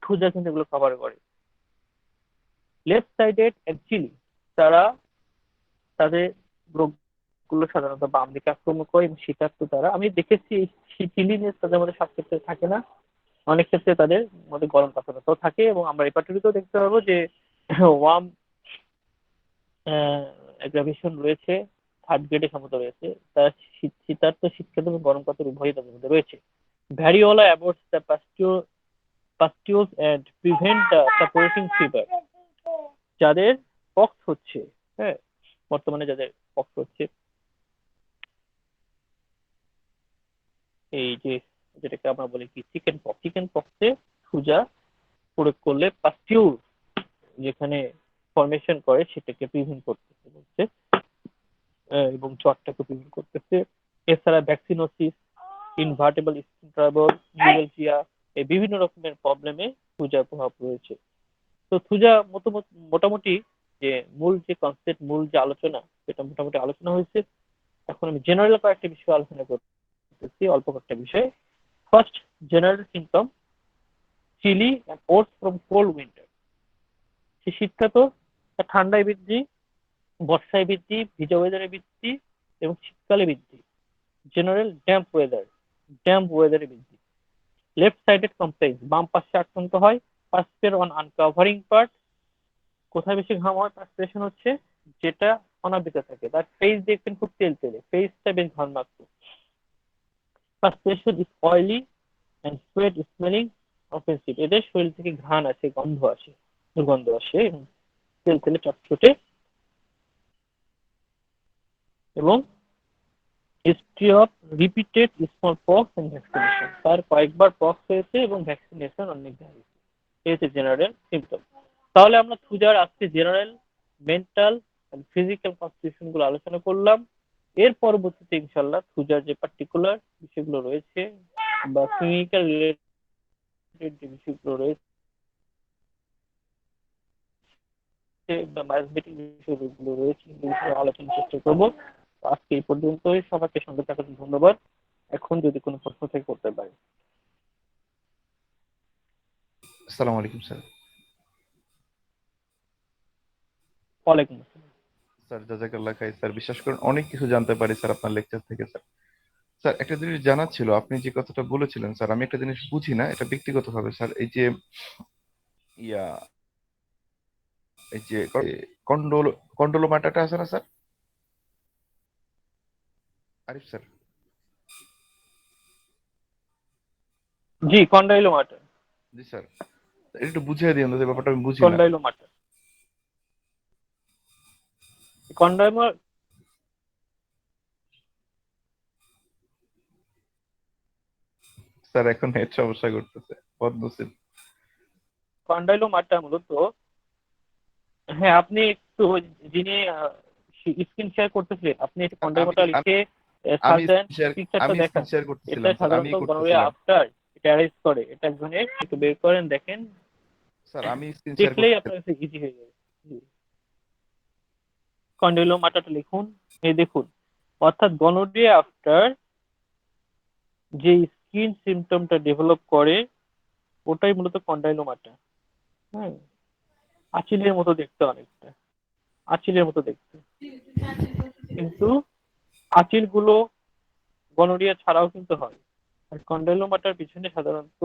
পূজা কিন্তু এগুলো কভার করে। লেফট সাইডেড অ্যাকচুয়ালি তারা তাদের রোগগুলো সাধারণত বাম দিকে আক্রমণ করে, এবং শীতার্থ তারা, আমি দেখেছি চিলিনেস তাদের মধ্যে সব ক্ষেত্রে থাকে না, অনেক ক্ষেত্রে তাদের মধ্যে গরম কাতরতাও থাকে। এবং আমরা এই পাঠ্যটিতেও দেখতে পাবো যে ওয়ার্ম অ্যাগ্রাভেশন রয়েছে, থার্ড গ্রেডে ক্ষমতা রয়েছে, তার শীতার্থ, শীতকাল এবং গরম কাতর উভয়ই তাদের মধ্যে রয়েছে। Variola aborts the pustules and prevent the supporting fever. যাদের পক্স হচ্ছে, হ্যাঁ, বর্তমানে যাদের পক্স হচ্ছে, এই যে যেটাকে আমরা বলি কি চিকেন পক্সে পূজা প্রয়োগ করলে পাস্টিউল যেখানে ফর্মেশন করে সেটাকে প্রিভেন্ট করতেছে বলছে, এবং জ্বরটাকে প্রিভেন্ট করতেছে। এছাড়া ভ্যাকসিনোসিস, ইনভার্টেবল স্কিন ট্রাবল, নিউরোলজিয়া, এই বিভিন্ন রকমের প্রবলেমে থুজার প্রভাব রয়েছে। তো থুজা মোটামুটি যে মূল যে কনসেপ্ট, মূল যে আলোচনা, সেটা মোটামুটি আলোচনা হয়েছে। এখন আমি জেনারেল কয়েকটা বিষয় আলোচনা করতেছি, অল্প কয়েকটা বিষয়। First, general symptom, chilly and worse from cold winter. সে শীতকালে ঠান্ডায় বৃদ্ধি, বর্ষায় বৃদ্ধি, ভিজা ওয়েদারে বৃদ্ধি, এবং শীতকালে বৃদ্ধি। জেনারেল ড্যাম্প ওয়েদারে বৃদ্ধি। লেফট সাইডেড কমপ্লেইন্স, বাম পাশে আক্রান্ত হয়। পার্সপিয়ার অন আনকভারিং পার্ট, কোথায় বেশি ঘাম হয়, পার্সপিরেশন হচ্ছে, যেটা অনাবৃত থাকে। তার ফেস দেখবেন খুব তেলতেলে, ফেসটা বেশ ঘর্মাক্ত। Perspiration is oily and sweat smelling offensive. এদের শরীর থেকে ঘ্রাণ আসে, দুর্গন্ধ আসে, এবং তেলতেলে চটচটে। এবং history of repeated smallpox and vaccination, তার কয়েকবার পক্স হয়েছে এবং ভ্যাকসিনেশন অনেকবার হয়েছে। এই হচ্ছে জেনারেল সিমটম। তাহলে আমরা থুজার আজকে জেনারেল, মেন্টাল, ফিজিক্যাল কনস্টিটিউশন গুলো আলোচনা করলাম। এর পরবর্তীতে ইনশাল্লাহ থুজার যে পার্টিকুলার বিষয়গুলো রয়েছে বা ক্লিনিক্যাল রিলেটেড যে বিষয়গুলো রয়েছে রয়েছে বা ম্যাথমেটিক বিষয়গুলো রয়েছে এই বিষয়ে আলোচনার চেষ্টা করবো। তো আজকে এই পর্যন্তই, সবাইকে সঙ্গে থাকার জন্য ধন্যবাদ। এখন যদি কোনো প্রশ্ন থেকে করতে পারি। আসসালামু আলাইকুম স্যার। ওয়ালাইকুম আসসালাম। স্যার জাজাকাল্লাহ খাই স্যার, বিশ্বাস করেন অনেক কিছু জানতে পারি স্যার আপনার লেকচার থেকে স্যার। স্যার একটা জিনিস জানার ছিল, আপনি যে কথাটা বলেছিলেন স্যার, আমি একটা জিনিস বুঝি না, এটা ব্যক্তিগতভাবে স্যার। এই যে ইয়া এই যে কন্ডোল কন্ডোলোমাটাটা আছে না স্যার, আরিফ স্যার? জি, কন্ডাইলোমাটা। জি স্যার, এটা একটু বুঝিয়ে দিন তো, এই ব্যাপারটা আমি বুঝি না। কন্ডাইলোমাটা কন্ডাইমা স্যার এখন নেট সমস্যা করতেছে, বদনসিব। কন্ডাইলোমাটা মূলত, হ্যাঁ আপনি একটু যিনি স্ক্রিন শেয়ার করতেছিলেন, আপনি একটু আমি কন্ডাইলোমাটা আমি লিখে আমি সার্চ দেন, শেয়ার পিকচারটা আমি দেখান। স্ক্রিন শেয়ার এটা করতেছিলাম স্যার, আমি সাধারণত গনোরিয়া করতেছিলাম আফটার এটা অ্যারেস্ট করে, এটা একজনে একটু বের করেন দেখেন, স্যার, আমি স্ক্রিন শেয়ার দেখলেই আপনার করতেছিলাম। কাছে ইজি হয়ে যাবে। কন্ডাইলোমাটাটা লিখুন, এই দেখুন, অর্থাৎ গনোরিয়া আফটার যে স্কিন সিমটমটা ডেভেলপ করে ওটাই মূলত কন্ডাইলোমাটা। হ্যাঁ, আঁচিলের মতো দেখতে, অনেকটা আঁচিলের মতো দেখতে, কিন্তু আঁচিলগুলো গনোরিয়া ছাড়াও কিন্তু হয়। আর কন্ডাইলোমাটার পিছনে সাধারণত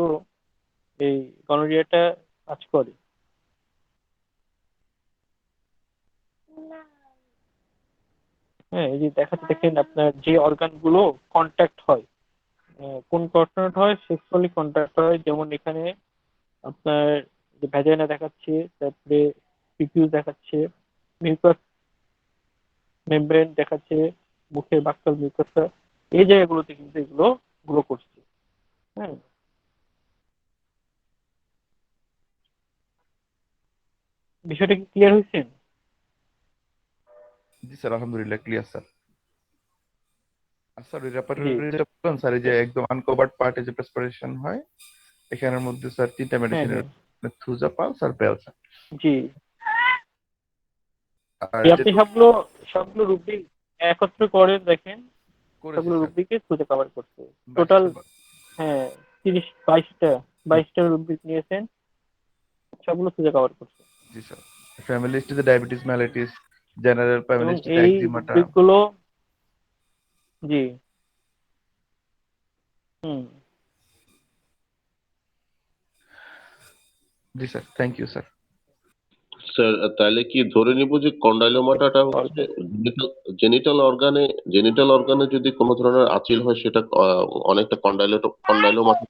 এই গনোরিয়াটা কাজ করে। হ্যাঁ, এই যে দেখাতে দেখেন আপনার যে অর্গান গুলো কন্ট্যাক্ট হয়, কোন কন্ট্যাক্ট হয়, সেক্সুয়ালি কন্ট্যাক্ট হয়, যেমন এখানে আপনার যে ভ্যাজাইনা দেখাচ্ছে, তারপরে পিপিউস দেখাচ্ছে, মিউকাস মেমব্রেন দেখাচ্ছে, মুখের বাক্কাল মিউকাসটা, এই জায়গাগুলোতে কিন্তু এগুলো গ্রো করছে। হ্যাঁ, বিষয়টা কি ক্লিয়ার হয়েছে? জি স্যার, আলহামদুলিল্লাহ ক্লিয়ার স্যার। আর স্যার ওই ব্যাপারে জি যেটা বললেন স্যার, এই যে একদম আনকভার্ড পার্টে যে প্রেসপিরেশন হয়, এখানের মধ্যে স্যার তিনটা হ্যাঁ মেডিসিনের, হ্যাঁ থুজা, পালস আর বেল স্যার। জি, আর এই যে আপনি সবগুলো সবগুলো রুব্রিক একত্র করে দেখেন, করেছি সবগুলো স্যার, রুব্রিকে খুঁজে কভার করছে টোটাল। 22টা। হ্যাঁ, 22টা রুব্রিক নিয়েছেন, সবগুলো খুঁজে কভার করছে। জি স্যার, ফ্যামিলি হিস্ট্রিতে ডায়াবেটিস মেলাইটিস, জেনারেল ফ্যামিলি এবং হিস্ট্রিতে এই একজিমাটা। রুব্রিক গুলো, জি, হুম, জি sir, thank you sir. Sir তাহলে কি ধরে নিব যে কন্ডাইলোমাটাটা হচ্ছে জেনিটাল অর্গানে যদি কোনো ধরনের আঁচিল হয় সেটা অনেকটা কন্ডাইলোমাটা।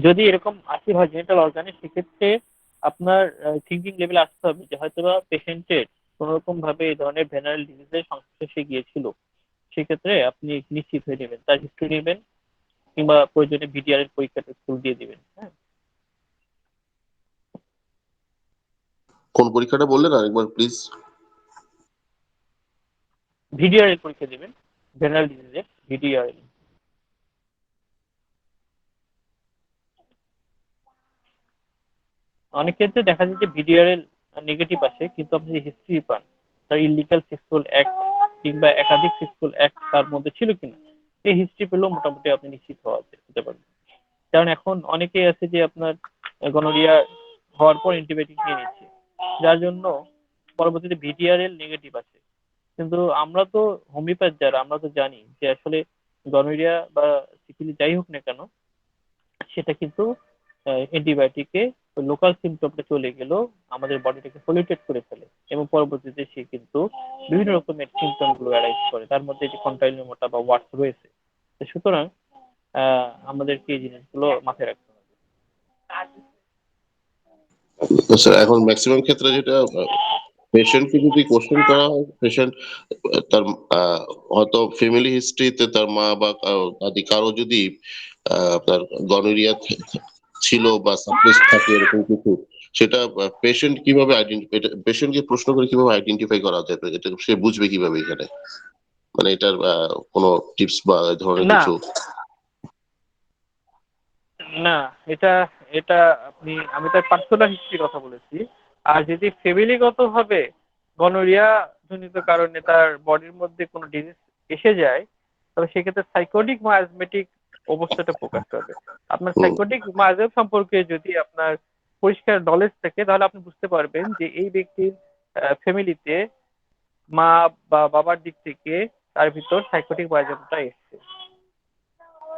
যদি এরকম আসি হয় জেনিটাল অর্গানে, সেক্ষেত্রে আপনার থিঙ্কিং লেভেলে আসতে হবে যে হয়তোবা পেশেন্টের কোনো রকম ভাবে এই ধরনের ভেনারেল ডিজিজের সংস্পর্শে গিয়েছিল। সেক্ষেত্রে আপনি নিশ্চিত হয়ে নেবেন, তার হিস্ট্রি নেবেন, কিংবা প্রয়োজনে ভিডিআর এর পরীক্ষাটা স্কুল দিয়ে দিবেন। হ্যাঁ, কোন পরীক্ষাটা বললেন আরেকবার প্লিজ? ভিডিআর এর পরীক্ষা দিবেন, ভেনারেল ডিজিজের ভিডিআর। অনেক ক্ষেত্রে দেখা যায় যে ভিডিআর এর নেগেটিভ আসে, কিন্তু আপনি যে হিস্ট্রি পান, তার ইলিগাল সেক্সুয়াল অ্যাক্ট কিংবা একাধিক সেক্সুয়াল অ্যাক্ট তার মধ্যে ছিল কিনা, এই হিস্ট্রি পেলেও মোটামুটি আপনি নিশ্চিত হতে পারবেন। কারণ এখন অনেকেই আছে যে আপনার গনোরিয়া হওয়ার পর অ্যান্টিবায়োটিক নিয়ে নিচ্ছে, যার জন্য পরবর্তীতে ভিডিআর এর নেগেটিভ আছে। কিন্তু আমরা তো হোমিওপ্যাথ, যারা আমরা তো জানি যে আসলে গনোরিয়া বা সিফিলিস যাই হোক না কেন, সেটা কিন্তু অ্যান্টিবায়োটিকে লোকাল সিমটমটা চলে গেলেও আমাদের বডিটাকে পলিউটেড করে ফেলে, এবং পরবর্তীতে সে কিন্তু বিভিন্ন রকমের সিমটম গুলো অ্যারাইজ করে, তার মধ্যে যে কন্টাইনিউমোটা বা ওয়াটস রয়েছে। তো সুতরাং আমাদেরকে এই জিনিসগুলো মাথায় রাখতে হবে। স্যার এখন ম্যাক্সিমাম ক্ষেত্রে যেটা পেশেন্টকে যদি কোশ্চেন করা হয়, পেশেন্ট তার হয়তো ফ্যামিলি হিস্ট্রিতে তার মা বা দাদি কারো যদি আপনার গনোরিয়া ছিল বা সাপ্রেস থাকে এরকম কিছু, সেটা পেশেন্ট কিভাবে পেশেন্টকে প্রশ্ন করে কিভাবে আইডেন্টিফাই করা যায়, এটা সে বুঝবে কিভাবে এখানে, মানে এটার কোনো টিপস বা এই ধরনের না, কিছু? না, এটা এটা আমি তার পার্সোনাল হিস্ট্রির কথা বলেছি। আর যদি ফ্যামিলিগত ভাবে গনোরিয়া জনিত কারণে তার বডির মধ্যে কোনো ডিজিজ এসে যায়, তবে সেক্ষেত্রে সাইকোটিক মায়াজমেটিক অবস্থাটা প্রকাশ পাবে। আপনার হুম, সাইকোটিক মায়াজম সম্পর্কে যদি আপনার পরিষ্কার নলেজ থাকে, তাহলে আপনি বুঝতে পারবেন যে এই ব্যক্তির ফ্যামিলিতে মা বা বাবার দিক থেকে তার ভিতর সাইকোটিক মায়াজমটা এসছে।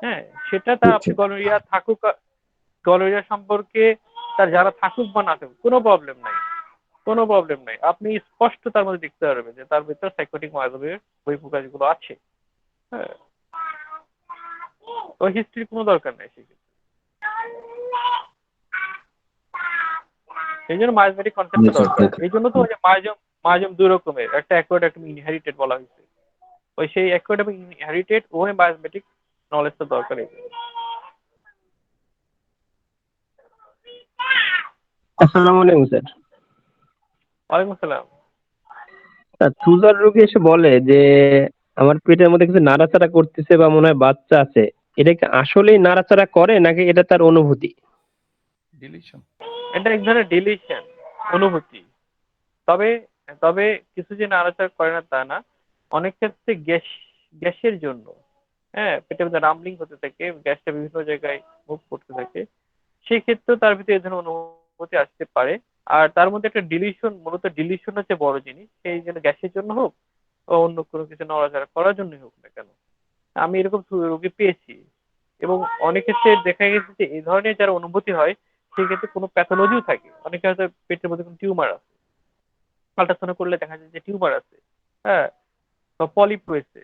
হ্যাঁ, সেটা তার আপনি গনোরিয়া সম্পর্কে তার যারা থাকুক বা না থাকুক, কোনো প্রবলেম নাই। আপনি স্পষ্ট তার মধ্যে দেখতে পারবেন যে তার ভিতর সাইকোটিক মায়াজমের বহিঃপ্রকাশগুলো আছে। হ্যাঁ, ওই হিস্ট্রির কোনো দরকার নেই সেক্ষেত্রে। এই জন্য মায়াজমেটিক জি কনসেপ্টটা স্যার, দরকার। Thank you. এই জন্য তো ওই যে মায়াজম দুই রকমের, একটা অ্যাকোয়ার্ড, একটা ইনহেরিটেড বলা হয়েছে। ওই সেই অ্যাকোয়ার্ড এবং ইনহেরিটেড উভয় মায়াজমেটিক নলেজটা দরকার। এই জন্য। আসসালামু আলাইকুম স্যার। ওয়ালাইকুম আসসালাম। থুজার রোগী এসে বলে যে আমার পেটের মধ্যে কিছু নাড়াচাড়া করতেছে বা মনে হয় বাচ্চা আছে। এটা কি আসলেই নাড়াচাড়া করে নাকি এটা তার অনুভূতি? ডিলিশন। এটা এক ধরনের ডিলিশন, অনুভূতি। তবে তবে কিছু যে নাড়াচাড়া করে না তা না। অনেক ক্ষেত্রে গ্যাসের জন্য, হ্যাঁ, পেটের মধ্যে রামলিং হতে থাকে, গ্যাসটা বিভিন্ন জায়গায় মুভ করতে থাকে, সেই ক্ষেত্রে তার ভিতরে এই ধরনের অনুভূতি আসতে পারে। আর তার মধ্যে একটা ডিলিশন, মূলত ডিলিশন হচ্ছে বড় জিনিস। সেই জন্য গ্যাসের জন্য হোক বা অন্য কোনো কিছু নড়াচড়া করার জন্যই হোক না কেন, আমি এরকম রোগী পেয়েছি। এবং অনেক ক্ষেত্রে দেখা গেছে যে এই ধরনের যারা অনুভূতি হয়, সেক্ষেত্রে কোনো প্যাথোলজিও থাকে। অনেকে হয়তো পেটের মধ্যে কোনো টিউমার আছে, আল্ট্রাসাউন্ড করলে দেখা যায় যে টিউমার আছে, হ্যাঁ, বা পলিপ রয়েছে,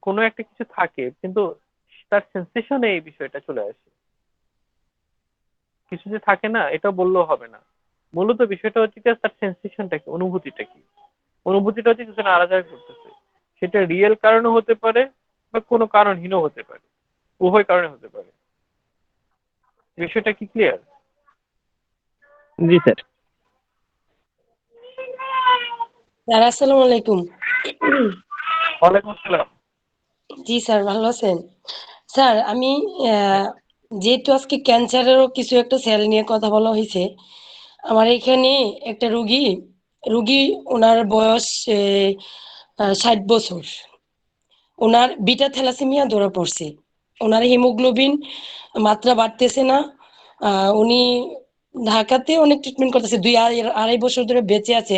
কোনো একটা কিছু থাকে, কিন্তু তার সেন্সেশনে এই বিষয়টা চলে আসে। কিছু যে থাকে না, এটা বললেও হবে না। মূলত বিষয়টা হচ্ছে কি, তার সেন্সেশনটা কি, অনুভূতিটা কি। অনুভূতিটা হচ্ছে কিছু নাড়াচাড়া করতেছে। সেটা রিয়েল কারণও হতে পারে বা কোনো কারণহীনও হতে পারে, উভয় কারণে হতে পারে। বিষয়টা কি ক্লিয়ার? জি স্যার। স্যার আসসালামু আলাইকুম। ওয়ালাইকুম আসসালাম। জি স্যার, ভালো আছেন? স্যার আমি যেহেতু আজকে ক্যান্সারেরও কিছু একটা সেল নিয়ে কথা বলা হয়েছে, আমার এখানে একটা রুগী ওনার বয়স 60 বছর। ওনার বিটা থ্যালাসেমিয়া ধরা পড়ছে। ওনার হিমোগ্লোবিন মাত্রা বাড়তেছে না। উনি ঢাকাতে অনেক ট্রিটমেন্ট করতেছে, 2 আড়াই বছর ধরে বেঁচে আছে।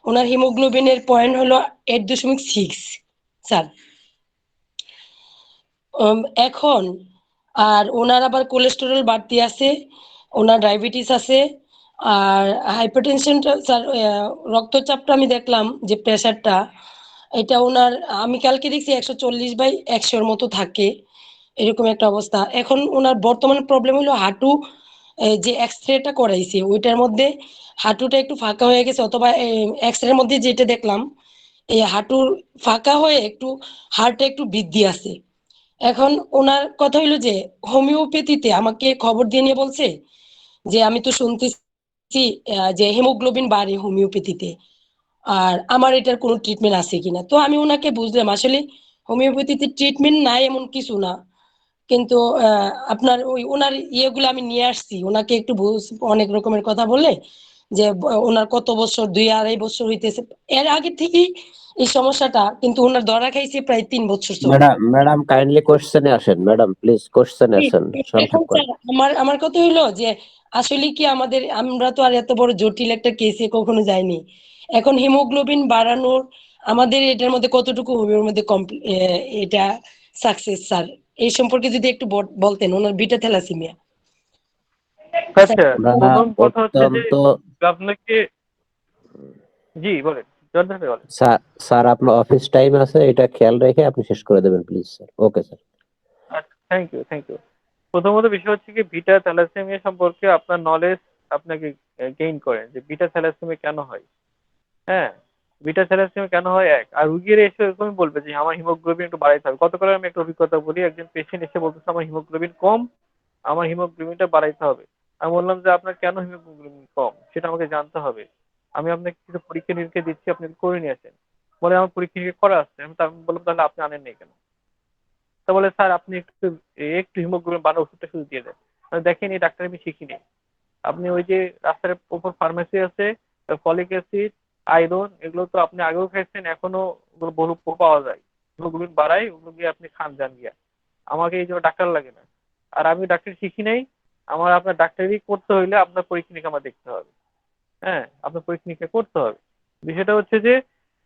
ওনার হিমোগ্লোবিনের পয়েন্ট হলো 8.6 স্যার। এখন আর ওনার আবার কোলেস্টেরল বাড়তি আছে, ওনার ডায়াবেটিস আছে, আর হাইপারটেনশনটা স্যার, রক্তচাপটা আমি দেখলাম যে প্রেশারটা, এটা ওনার, আমি কালকে দেখছি 140/100 মতো থাকে, এরকম একটা অবস্থা। এখন ওনার বর্তমান প্রবলেম হলো হাঁটু, যে এক্স-রেটা করাইছে ওইটার মধ্যে হাঁটুটা একটু ফাঁকা হয়ে গেছে, অথবা এক্স-রের মধ্যে যেটা দেখলাম এই হাঁটুর ফাঁকা হয়ে একটু হাড়টা একটু বৃদ্ধি আছে। এখন ওনার কথা হইলো যে হোমিওপ্যাথিতে আমাকে খবর দিয়ে নিয়ে বলছে যে আমি তো শুনতেছি যে হিমোগ্লোবিন বাড়ে হোমিওপ্যাথিতে, আর আমার এটার কোনো ট্রিটমেন্ট আছে কিনা। তো আমি ওনাকে বুঝলাম আসলে হোমিওপ্যাথিতে ট্রিটমেন্ট নাই এমন কিছু না, কিন্তু আপনার ওই ওনার ইয়েগুলো আমি নিয়ে আসছি ওনাকে একটু অনেক রকমের কথা বলে যে ওনার কত বছর, 2 আড়াই বছর হইতেছে এর আগে থেকেই এই সমস্যাটা, কিন্তু ওনার ধরা খাইছে প্রায় 3 বছর চলে। ম্যাডাম কাইন্ডলি কোশ্চেনে আসেন, ম্যাডাম প্লিজ কোশ্চেনে আসেন, এখন সংক্ষেপ স্যার করেন। আমার কথা হইলো যে আসলে কি আমরা তো আর এত বড় জটিল একটা কেসে কখনো যাইনি। এখন হিমোগ্লোবিন বাড়ানোর আমাদের এটার মধ্যে কতটুকু হোমিওর মধ্যে এটা সাকসেস স্যার, এই সম্পর্কে যদি একটু বলতেন। ওনার বিটা থ্যালাসেমিয়া স্যার। আচ্ছা, আমরা প্রথম কথা হচ্ছে যে অত্যন্ত আপনাকে, জি বলেন, জর্দান ভাই বলেন। স্যার, স্যার আপনার অফিস টাইম আছে, এটা খেয়াল রেখে আপনি শেষ করে দেবেন প্লিজ স্যার। Okay sir. আচ্ছা, থ্যাংক ইউ। প্রথমত বিষয় হচ্ছে কি, বিটা থ্যালাসেমিয়া সম্পর্কে আপনার নলেজ আপনাকে গেইন করেন যে বিটা থ্যালাসেমিয়া কেন হয়। হ্যাঁ, বিটা থ্যালাসেমিয়া কেন হয় এক, আর রুগীর এসে এরকমই বলবে যে আমার হিমোগ্লোবিন একটু বাড়াইতে হবে। গতকাল আমি একটা অভিজ্ঞতা বলি, একজন পেশেন্ট এসে বলতেছে আমার হিমোগ্লোবিন কম, আমার হিমোগ্লোবিনটা বাড়াইতে হবে। আমি বললাম যে আপনার কেন হিমোগ্লোবিন কম সেটা আমাকে জানতে হবে। আমি আপনাকে কিছু পরীক্ষা নিরীক্ষা দিচ্ছি, আপনি করে নিয়ে আসেন। বলে আমার পরীক্ষা নিরীক্ষা করা আছে। আমি বললাম তাহলে আপনি আনেন নাই কেন? তা বলে স্যার আপনি একটু একটু হিমোগ্লোবিন বাড়ানোর ওষুধটা শুধু দিয়ে দেন। দেখেন এই ডাক্তার আমি শিখিনি। আপনি ওই যে রাস্তার উপর ফার্মেসি আছে, ফলিক অ্যাসিড, আয়রন, এগুলো তো আপনি আগেও খাইছেন, এখনো ওগুলো বহু পাওয়া যায়, হিমোগ্লোবিন বাড়ায়, ওগুলো গিয়ে আপনি খান যান গিয়া। আমাকে এই জন্য ডাক্তার লাগে না। আর আমি ডাক্তার শিখি নাই। আমার আপনার ডাক্তারি করতে হইলে আপনার পরীক্ষা নিরীক্ষা আমার দেখতে হবে। হ্যাঁ, আপনার পরীক্ষা নিরীক্ষা করতে হবে। বিষয়টা হচ্ছে যে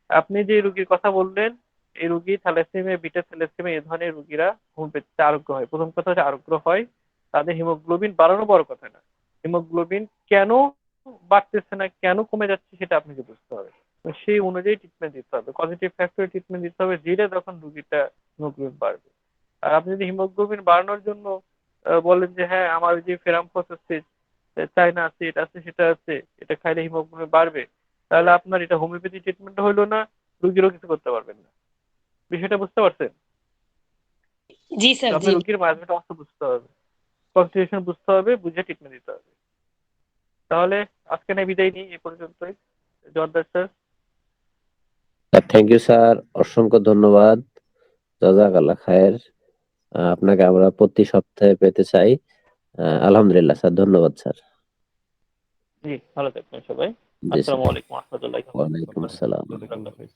আপনি যে রুগীর কথা বললেন, এই রুগী থ্যালাসেমিয়া, বিটা থ্যালাসেমিয়া, এই ধরনের রুগীরা হোমিওপ্যাথিতে আরোগ্য হয়। প্রথম কথা হচ্ছে আরোগ্য হয়, তাদের হিমোগ্লোবিন বাড়ানো বড় কথা না, হিমোগ্লোবিন কেন বাড়তেছে না, কেন কমে যাচ্ছে, সেটা আপনাকে বুঝতে হবে। তো সেই অনুযায়ী ট্রিটমেন্ট দিতে হবে, পজিটিভ ফ্যাক্টরে ট্রিটমেন্ট দিতে হবে, যেটা তখন রুগীটা হিমোগ্লোবিন বাড়বে। আর আপনি যদি হিমোগ্লোবিন বাড়ানোর জন্য বলেন যে হ্যাঁ আমার ওই যে ফেরাম আছে, চায়না আছে, এটা আছে, সেটা আছে, এটা খাইলে হিমোগ্লোবিন বাড়বে, তাহলে আপনার এটা হোমিওপ্যাথি ট্রিটমেন্ট হইলো না, রুগীরও কিছু করতে পারবেন না। বিষয়টা বুঝতে পারছেন? জি স্যার, আপনার জি। রুগীর মাঝখানে অবস্থা বুঝতে হবে, কনস্টিটিউশন বুঝতে হবে, বুঝে ট্রিটমেন্ট দিতে হবে। তাহলে আজকে না বিদায় নিই এই পর্যন্তই। জর্দার স্যার। থ্যাংক ইউ স্যার, অসংখ্য ধন্যবাদ। জাযাকাল্লাহ খায়ের। আপনাকে আমরা প্রতি সপ্তাহে পেতে চাই। আলহামদুলিল্লাহ স্যার, ধন্যবাদ স্যার। জি, ভালো থাকবেন সবাই। জি স্যার, আসসালামু আলাইকুম ওয়া রাহমাতুল্লাহি ওয়া বারাকাতুহু। ওয়ালাইকুম আসসালাম। জাযাকাল্লাহ খাইর।